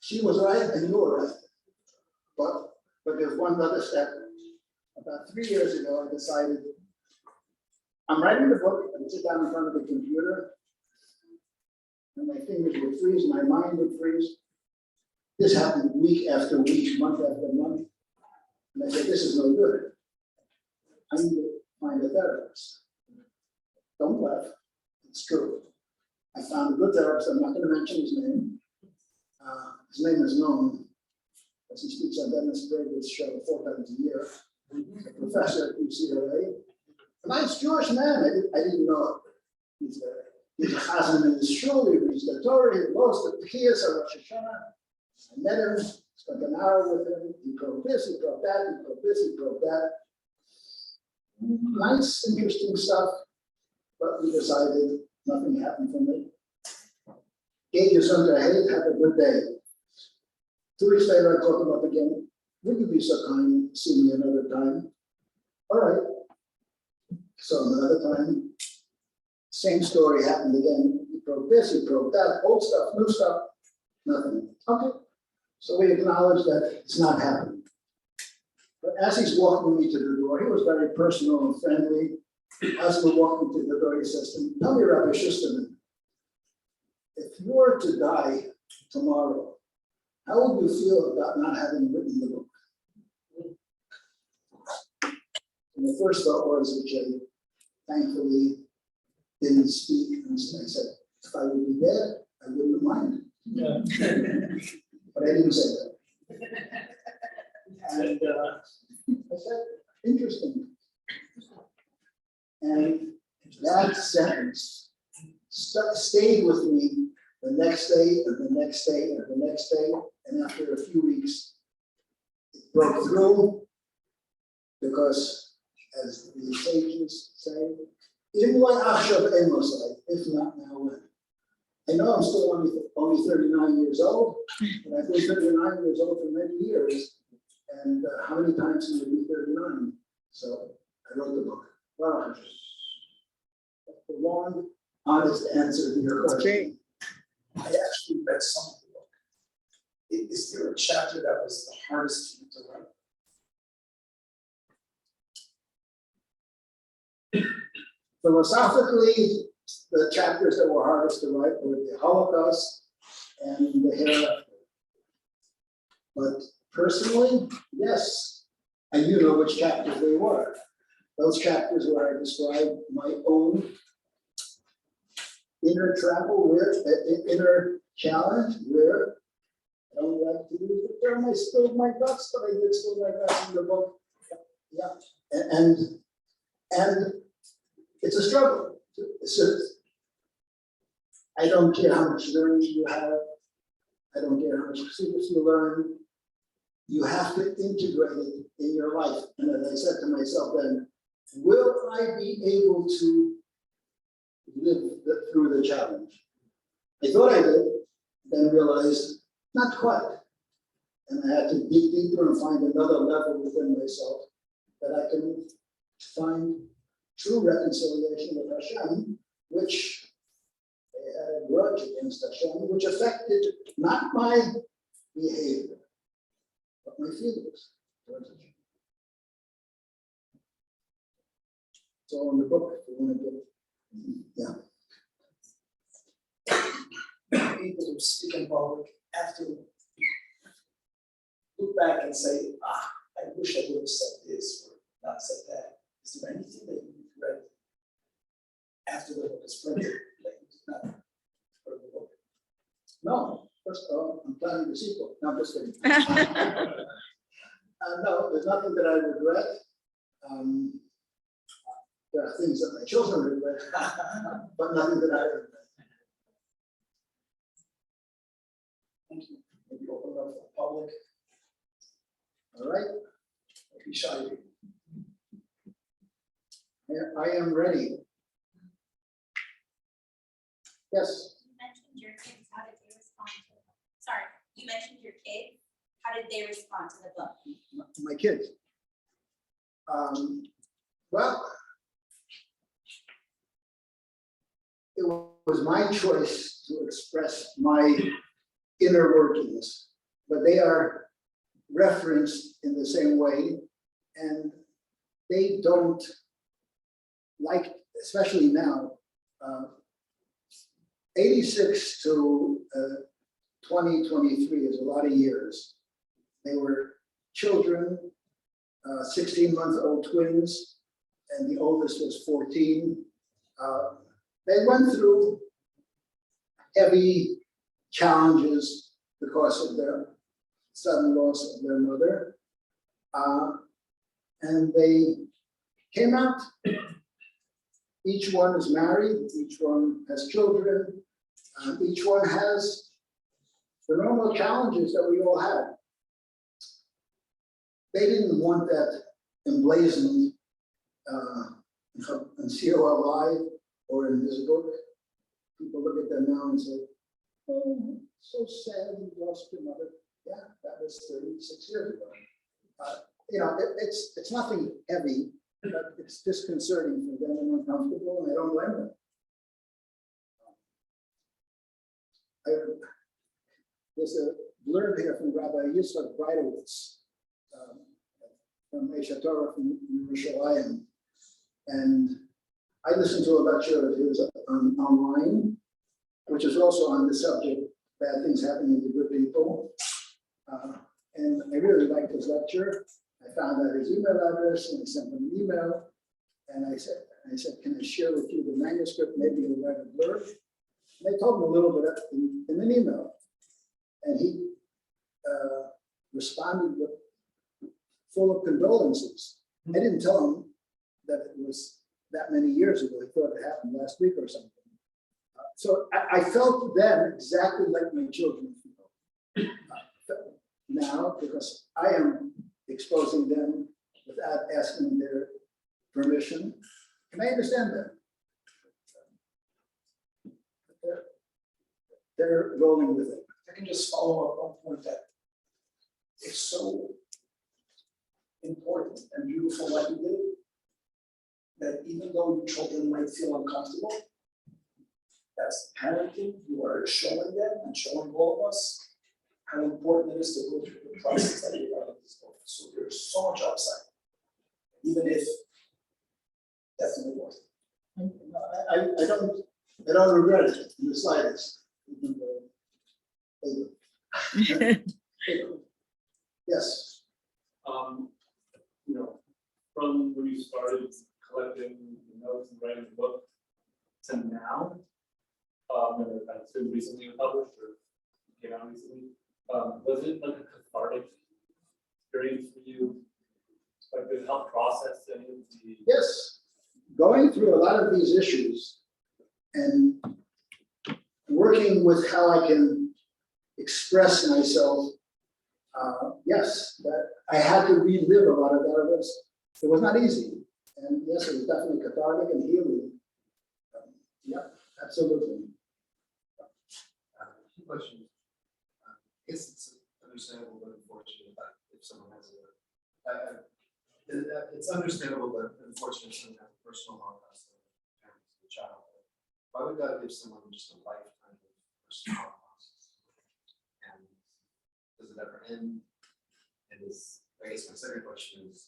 She was right, and you were right. But there's one other step. About 3 years ago, I decided, I'm writing the book, I would sit down in front of the computer, and my fingers would freeze, my mind would freeze. This happened week after week, month after month. And I said, this is no good. I need to find a therapist. Don't laugh, it's true. I found a good therapist, I'm not going to mention his name. His name is known, as he speaks on Dennis Prager's show 4 times a year. A professor at UCLA. A nice Jewish man, I didn't know it. He's a chazan in his shul, he reads the Torah, he goes to Pechiyas or Rosh Hashanah. I met him, spent an hour with him, he broke this, he broke that, he broke this, he broke that. Nice, interesting stuff, but we decided nothing happened for me. Gave you something I hate, have a good day. 2 weeks later, I called him up again. Would you be so kind, see me another time? All right. So another time, same story happened again. He broke this, he broke that, old stuff, new stuff, nothing. Okay. So we acknowledge that it's not happening. But as he's walking me to the door, he was very personal and friendly. As we're walking to the door, he says to me, tell me, Rabbi Schusterman, if you were to die tomorrow, how would you feel about not having written the book? And the first thought was, which I thankfully didn't speak, and I said, if I would be dead, I wouldn't mind. Yeah. But I didn't say that. And I said, interesting. And that sentence stayed with me the next day, and the next day, and the next day. And after a few weeks, it broke through, because as the sages say, if not now when. I know I'm still only 39 years old, and I've been 39 years old for many years. And how many times can you be 39? So I wrote the book. Wow. That's the long, honest answer to your question. I actually read some of the book. Is there a chapter that was the hardest for you to write? Philosophically, the chapters that were hardest to write were the Holocaust and the hereafter. But personally, yes, and you know which chapters they were. Those chapters where I described my own inner travel, inner challenge, where I don't like to use the term I spilled my guts, but I did spill my guts in the book. Yeah, and it's a struggle. I don't care how much learning you have. I don't care how much secrets you learn. You have to integrate it in your life. And as I said to myself then, will I be able to live through the challenge? I thought I did, then realized not quite. And I had to dig deeper and find another level within myself that I can find true reconciliation with Hashem, which I had a grudge against Hashem, which affected not my behavior, but my feelings towards Hashem. So in the book, if you want to get, People who speak in public have to look back and say, I wish I would have said this or not said that. Is there anything that you read after the book is printed that you did not for the book? no, first of all, I'm planning the sequel. No, I'm just kidding. No, there's nothing that I regret. There are things that my children regret, but nothing that I regret. Thank you. Maybe open it up for the public. All right, Don't be shy. I am ready. Yes, You mentioned your kids, how did they respond to the book? Sorry, you mentioned your kids, how did they respond to the book? my kids. Well, it was my choice to express my inner workings, but they are referenced in the same way, and they don't like, especially now, 86 to 2023 is a lot of years. They were children, 16-month-old twins, and the oldest was 14. They went through heavy challenges because of their sudden loss of their mother. And they came out. Each one is married, each one has children, each one has the normal challenges that we all have. They didn't want that emblazoned in COL Live or in this book. People look at them now and say, oh, so sad you lost your mother. Yeah, that was 36 years ago. It's nothing heavy, but it's disconcerting for them and uncomfortable, and I don't blame them. There's a blurb here from Rabbi Yisrael Breitowitz, from Eshet Torah from Yerushalayim, and I listened to a lecture of his online, which is also on the subject, bad things happening to good people. And I really liked his lecture. I found out his email address and I sent him an email. And I said, can I share with you the manuscript? Maybe you'll write a blurb. And I told him a little bit in an email. And he responded with full of condolences. I didn't tell him that it was that many years ago. He thought it happened last week or something. So I felt then exactly like my children feel now, because I am exposing them without asking their permission. And I understand that. They're rolling with it. I can just follow up on one point that it's so important and beautiful what you did, that even though your children might feel uncomfortable, as parenting, you are showing them and showing all of us how important it is to go through the process that you are in this book. So there's so much upside, even if definitely worth it. I don't I don't regret it in the slightest. Yes, You know, from when you started collecting the notes and writing the book to now, and that's been recently published or came out recently, was it like a cathartic experience for you? Like, did it help process any of the? yes, going through a lot of these issues and working with how I can express myself. Yes, that I had to relive a lot of that. It was not easy. And yes, it was definitely cathartic and healing. Yeah, absolutely. Two questions. I guess it's understandable but unfortunate that if someone has it's understandable but unfortunate if someone has a personal holocaust of parents of a child. Why would God give someone just a lifetime of personal holocaust? And does it ever end? And I guess my second question is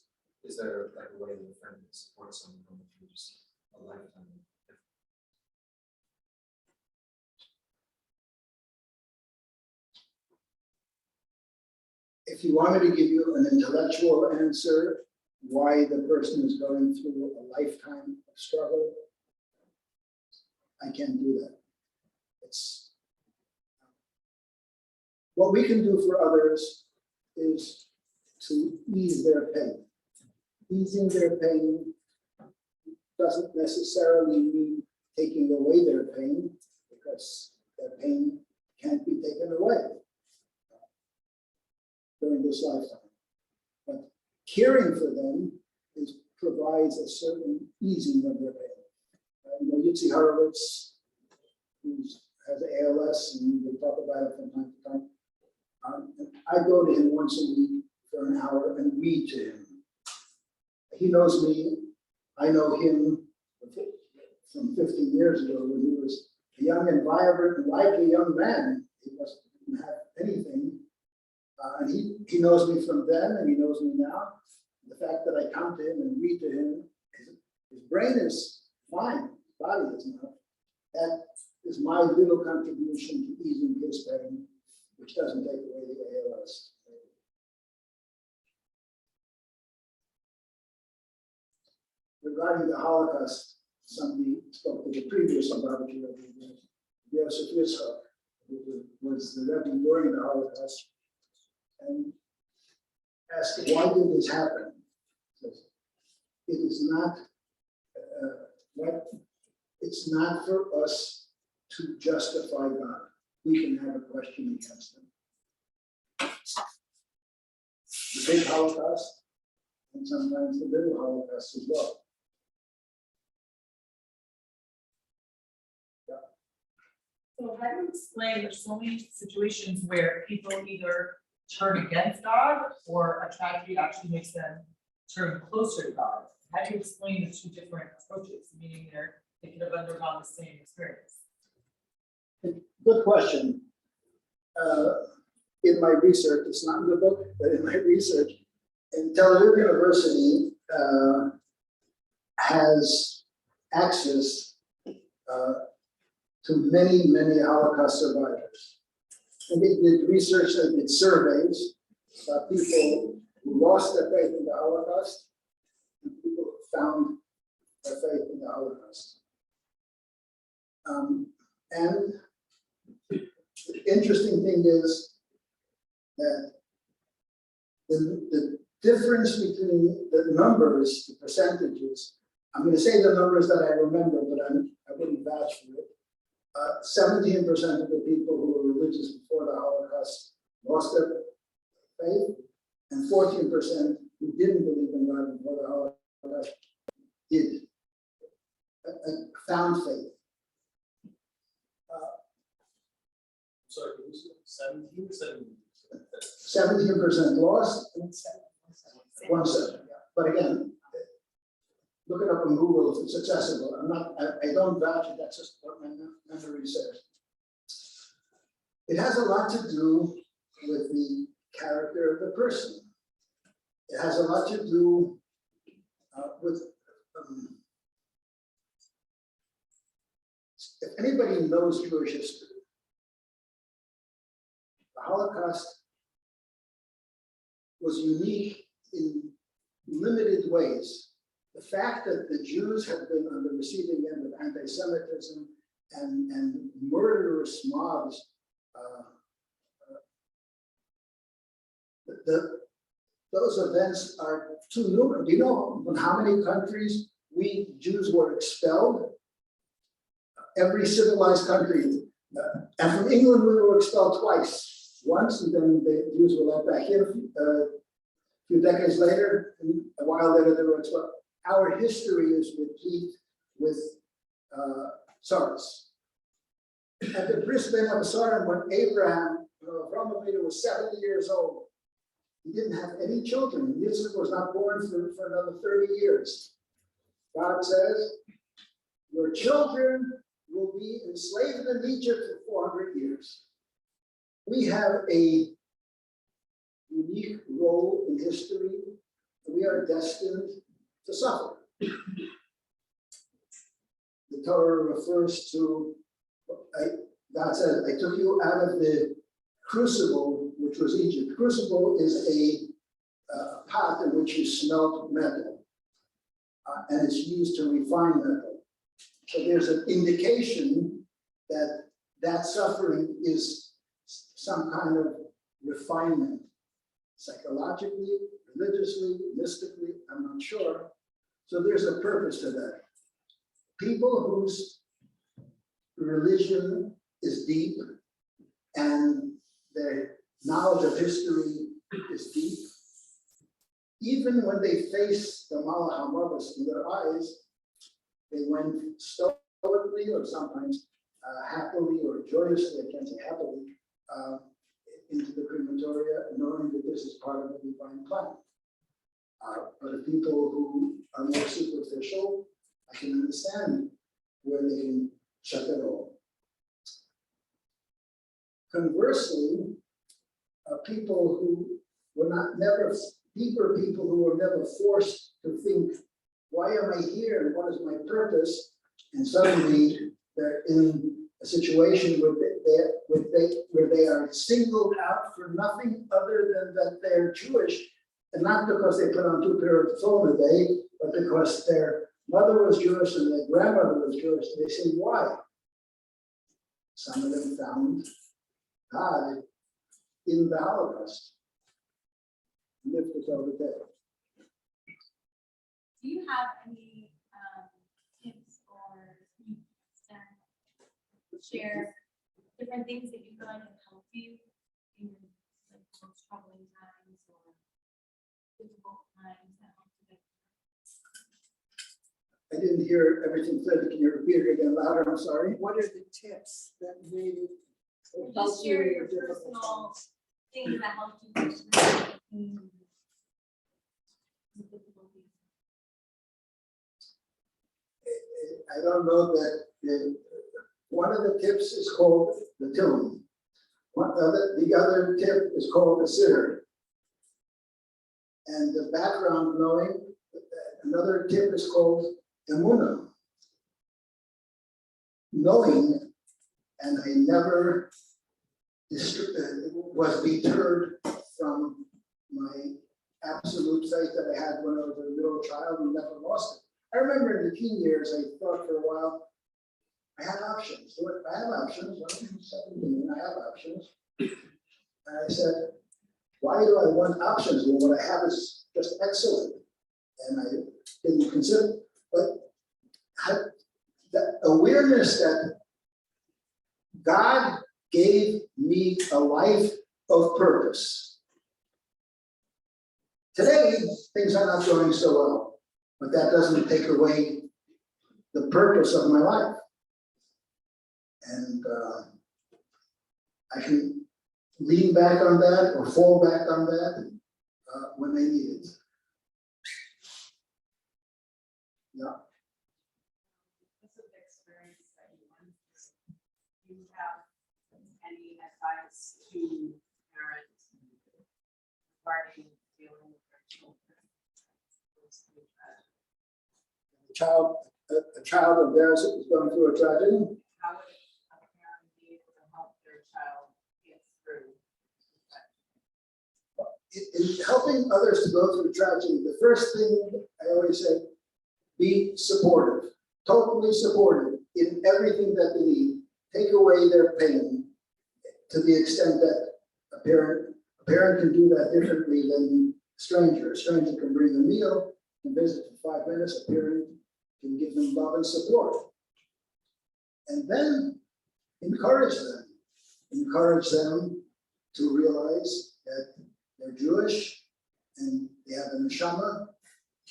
there like a way that a friend can support someone going through just a lifetime? If you want me to give you an intellectual answer, why the person is going through a lifetime of struggle, I can't do that. It's what we can do for others is to ease their pain. Easing their pain doesn't necessarily mean taking away their pain, because their pain can't be taken away during this lifetime. But caring for them provides a certain easing of their pain. Yitzi Horowitz, who has ALS, and we talk about it from time to time. I go to him once a week for an hour and read to him. He knows me, I know him from 15 years ago when he was a young and vibrant and lively young man. He didn't have anything. And he knows me from then and he knows me now. The fact that I come to him and read to him, his brain is fine, his body is not. That is my little contribution to easing his pain, which doesn't take away the ALS. Regarding the Holocaust, somebody spoke to the previous Rabbi Gershon Schusterman, who was the Rebbe during the Holocaust, and asked, why did this happen? It is not it's not for us to justify God. We can have a question against him. The big Holocaust, and sometimes the little Holocaust as well. So how do you explain there's so many situations where people either turn against God or a tragedy actually makes them turn closer to God? How do you explain the two different approaches, meaning they could have undergone the same experience? Good question. In my research, it's not in the book, but in my research, in Tel Aviv University has access to many, many Holocaust survivors. And they did research and did surveys about people who lost their faith in the Holocaust and people who found their faith in the Holocaust. And the interesting thing is that the difference between the numbers, the percentages, I'm going to say the numbers that I remember, but I wouldn't vouch for it. 17% of the people who were religious before the Holocaust lost their faith, and 14% who didn't believe in God before the Holocaust did, found faith. Sorry, it was 17 or 17% lost, 1/7. But again, look it up on Google if it's accessible. I don't vouch it, that's just what my memory says. It has a lot to do with the character of the person. It has a lot to do with if anybody knows Jewish history, the Holocaust was unique in limited ways. The fact that the Jews have been on the receiving end of anti-Semitism and murderous mobs, those events are too numerous. Do you know from how many countries we Jews were expelled? Every civilized country. And from England, we were expelled twice. Once, and then the Jews were let back in a few decades later, and a while later they were expelled. Our history is replete with SARS. At the Brisbane of Sarim, when Avraham Zajac was 70 years old, he didn't have any children. Yitzchak was not born for another 30 years. God says, your children will be enslaved in Egypt for 400 years. We have a unique role in history. We are destined to suffer. The Torah refers to, God says, I took you out of the crucible, which was Egypt. Crucible is a pot in which you smelt metal, and it's used to refine metal. So there's an indication that that suffering is some kind of refinement, psychologically, religiously, mystically, I'm not sure. So there's a purpose to that. People whose religion is deep and their knowledge of history is deep, even when they face the Malach HaMavos in their eyes, they went stoically or sometimes happily or joyously, I can't say happily, into the crematoria, knowing that this is part of the divine plan. But the people who are more superficial, I can understand where they can shut it off. Conversely, people who were people who were never forced to think, why am I here and what is my purpose? And suddenly they're in a situation where they are singled out for nothing other than that they're Jewish, and not because they put on 2 pairs of clothes a day, but because their mother was Jewish and their grandmother was Jewish. They say, why? Some of them found God in the Holocaust. Lived it over there. Do you have any tips or share different things that you feel like have helped you in like most troubling times or difficult times that help you get I didn't hear everything clearly. Can you repeat it again louder? I'm sorry. What are the tips that really through? help Just you share in your your difficult personal times? things that helped you get through the difficulties. I don't know that one of the tips is called the Tillim. The other tip is called the Siddur. And the background knowing, another tip is called Emunah. Knowing, and I never was deterred from my absolute faith that I had when I was a little child and never lost it. I remember in the teen years, I thought for a while, I had options. I have options. I'm 17, I have options. And I said, why do I want options when what I have is just excellent? And I didn't consider, but the awareness that God gave me a life of purpose. Today, things are not going so well, but that doesn't take away the purpose of my life. And I can lean back on that or fall back on that when I need it. Yeah. What's the experience that you want? Do you have any advice to parents regarding dealing with their children? A child of theirs is going through a tragedy. How in helping others to go through tragedy, the first thing I always say, be supportive, totally supportive in everything that they need. Take away their pain to the extent that a parent can do that differently than a stranger. A stranger can bring a meal, can visit for 5 minutes, a parent can give them love and support. And then encourage them to realize that they're Jewish and they have a neshama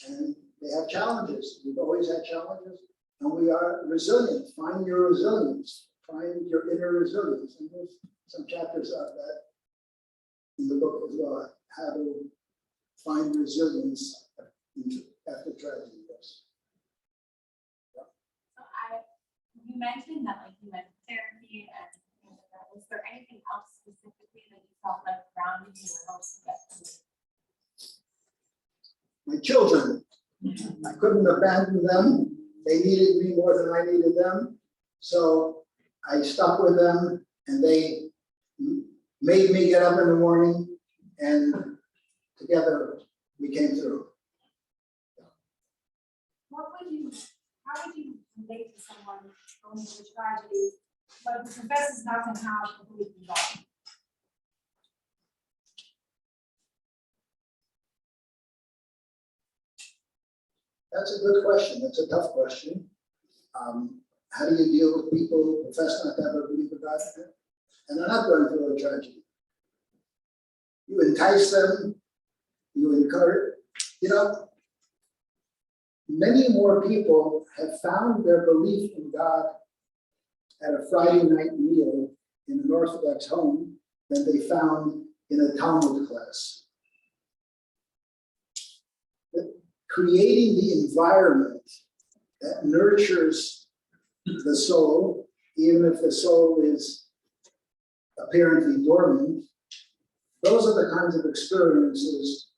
and they have challenges. We've always had challenges and we are resilient. Find your resilience, find your inner resilience. And there's some chapters of that in the book as well, how to find resilience after tragedy. Yes. So you mentioned that like you went to therapy and things like that. Was there anything else specifically that you felt like grounded you or helped you get through? My children, I couldn't abandon them. They needed me more than I needed them. So I stuck with them and they made me get up in the morning and together we came through. How would you relate to someone going through a tragedy, but who confesses not to have complete involvement? That's a good question. That's a tough question. How do you deal with people who profess not to have a belief of God and they're not going through a tragedy? You entice them, you encourage, many more people have found their belief in God at a Friday night meal in an Orthodox home than they found in a Talmud class. Creating the environment that nurtures the soul, even if the soul is apparently dormant, those are the kinds of experiences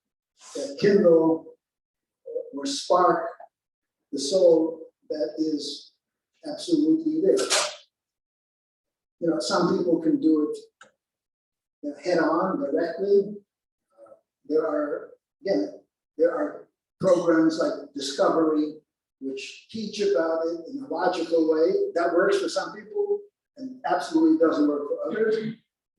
that kindle or spark the soul that is absolutely there. Some people can do it head on, directly. There are programs like Discovery, which teach about it in a logical way. That works for some people and absolutely doesn't work for others.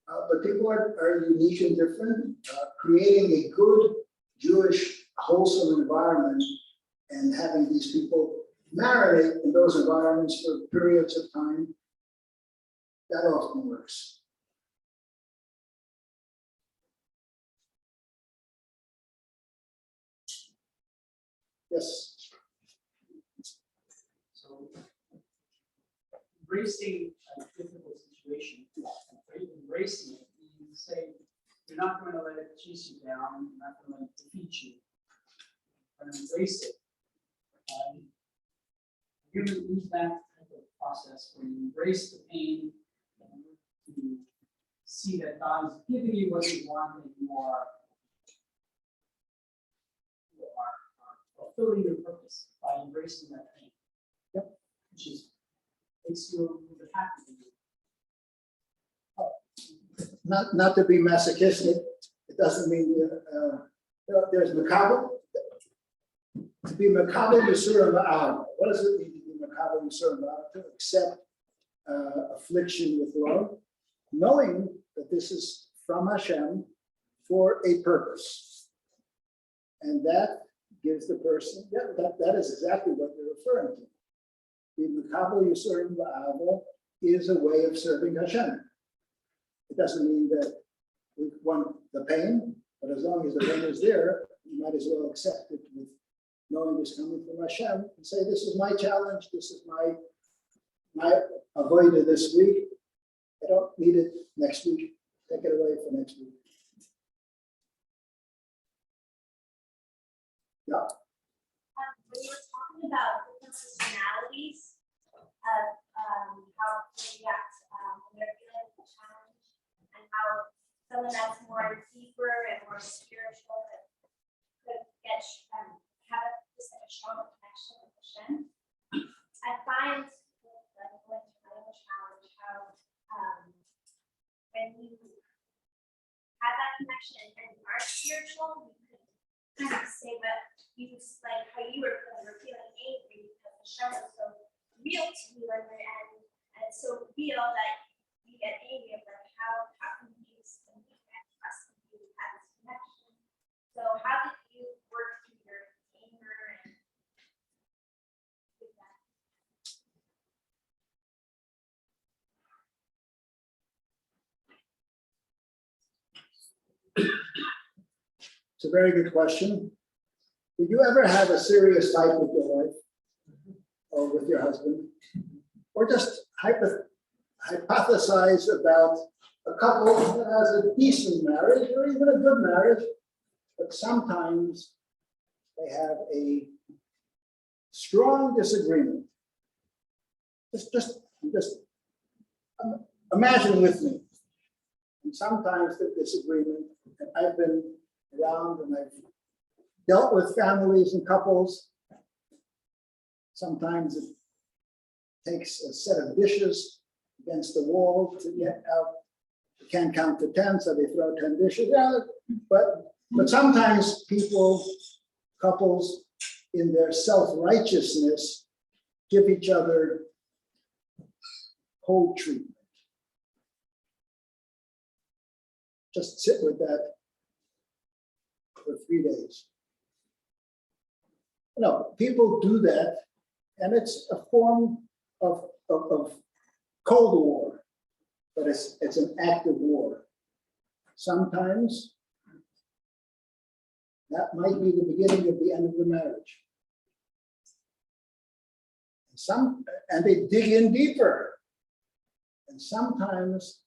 But people are unique and different. Creating a good Jewish wholesome environment and having these people marinate in those environments for periods of time, that often works. Yes. So embracing a difficult situation, embracing it, you say you're not going to let it chase you down, you're not going to let it defeat you. You're going to embrace it. You're going to use that type of process where you embrace the pain, you see that God is giving you what you want, and you are fulfilling your purpose by embracing that pain. Yep. Which is makes you a little bit happy. Not to be masochistic, it doesn't mean there's makabel. To be makabel yisur ba'al. What does it mean to be makabel yisur ba'al? To accept affliction with love, knowing that this is from Hashem for a purpose, and that gives the person that is exactly what you're referring to. The makabel yisur ba'al is a way of serving Hashem. It doesn't mean that we want the pain, but as long as the pain is there, you might as well accept it with knowing it's coming from Hashem and say, this is my challenge, this is my avoider this week. I don't need it next week. Take it away for next week. Yeah. When you were talking about different personalities of how they react when they're feeling a challenge, and how someone that's more deeper and more spiritual could get have just like a stronger connection with Hashem. I find with going through my own challenge how when you have that connection and are spiritual, you could kind of say that you just like how you were feeling angry because Hashem was so real to you and so real that you get angry of like how can you believe and trust in you have this connection. So how did you work through your anger and with that? It's a very good question. Did you ever have a serious fight with your wife or with your husband? Or just hypothesize about a couple that has a decent marriage or even a good marriage, but sometimes they have a strong disagreement. Just imagine with me. And sometimes the disagreement, and I've been around and I've dealt with families and couples. Sometimes it takes a set of dishes against the wall to get out. You can't count to 10, so they throw 10 dishes out. But sometimes couples, in their self-righteousness, give each other cold treatment. Just sit with that for 3 days. No, people do that, and it's a form of Cold War, but it's an active war. Sometimes that might be the beginning of the end of the marriage. And they dig in deeper. And sometimes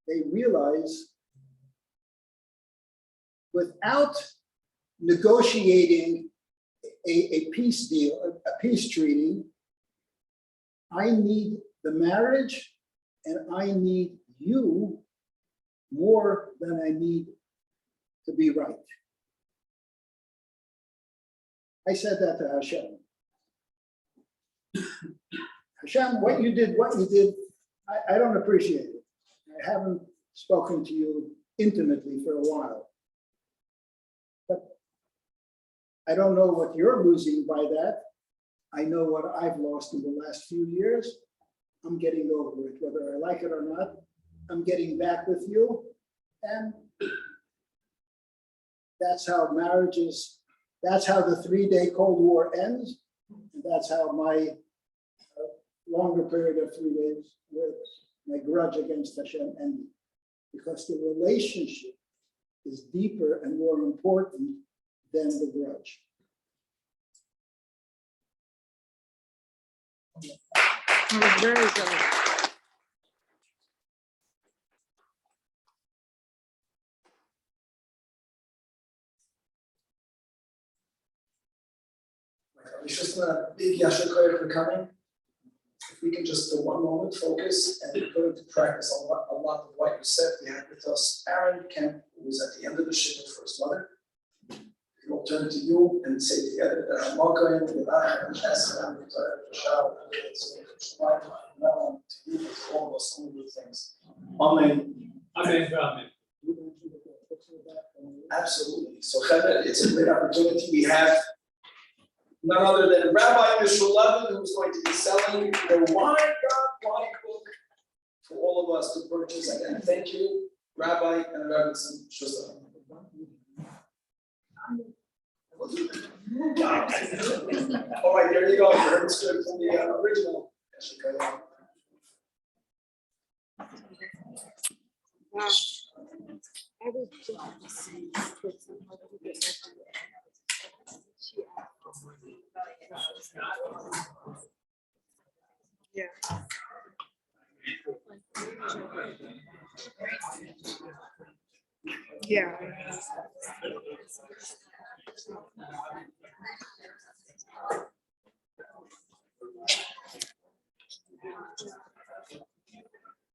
they realize without negotiating a peace deal, a peace treaty, I need the marriage and I need you more than I need to be right. I said that to Hashem. Hashem, what you did, I don't appreciate it. I haven't spoken to you intimately for a while. But I don't know what you're losing by that. I know what I've lost in the last few years. I'm getting over it, whether I like it or not. I'm getting back with you. And that's how marriages, that's how the 3-day Cold War ends. And that's how my longer period of 3 days with my grudge against Hashem ended. Because the relationship is deeper and more important than the grudge. That was very good. It's just a big yasher koyach for coming. If we can just for one moment focus and put into practice a lot of what you said. We had with us Aaron Kemp, who was at the end of the shiva for his mother. We'll turn to you and say together that I'm not going to ask them to shout to you for all of us, all good things. Amen. Amen. Amen. Absolutely. So Cheved, it's a great opportunity. We have none other than Rabbi Gershon Schusterman, who's going to be selling the wine book for all of us to purchase. Again, thank you, Rabbi and Rabbi Schusterman. All right, there you go. You heard straight from the original. Wow. I was just yeah. Yeah.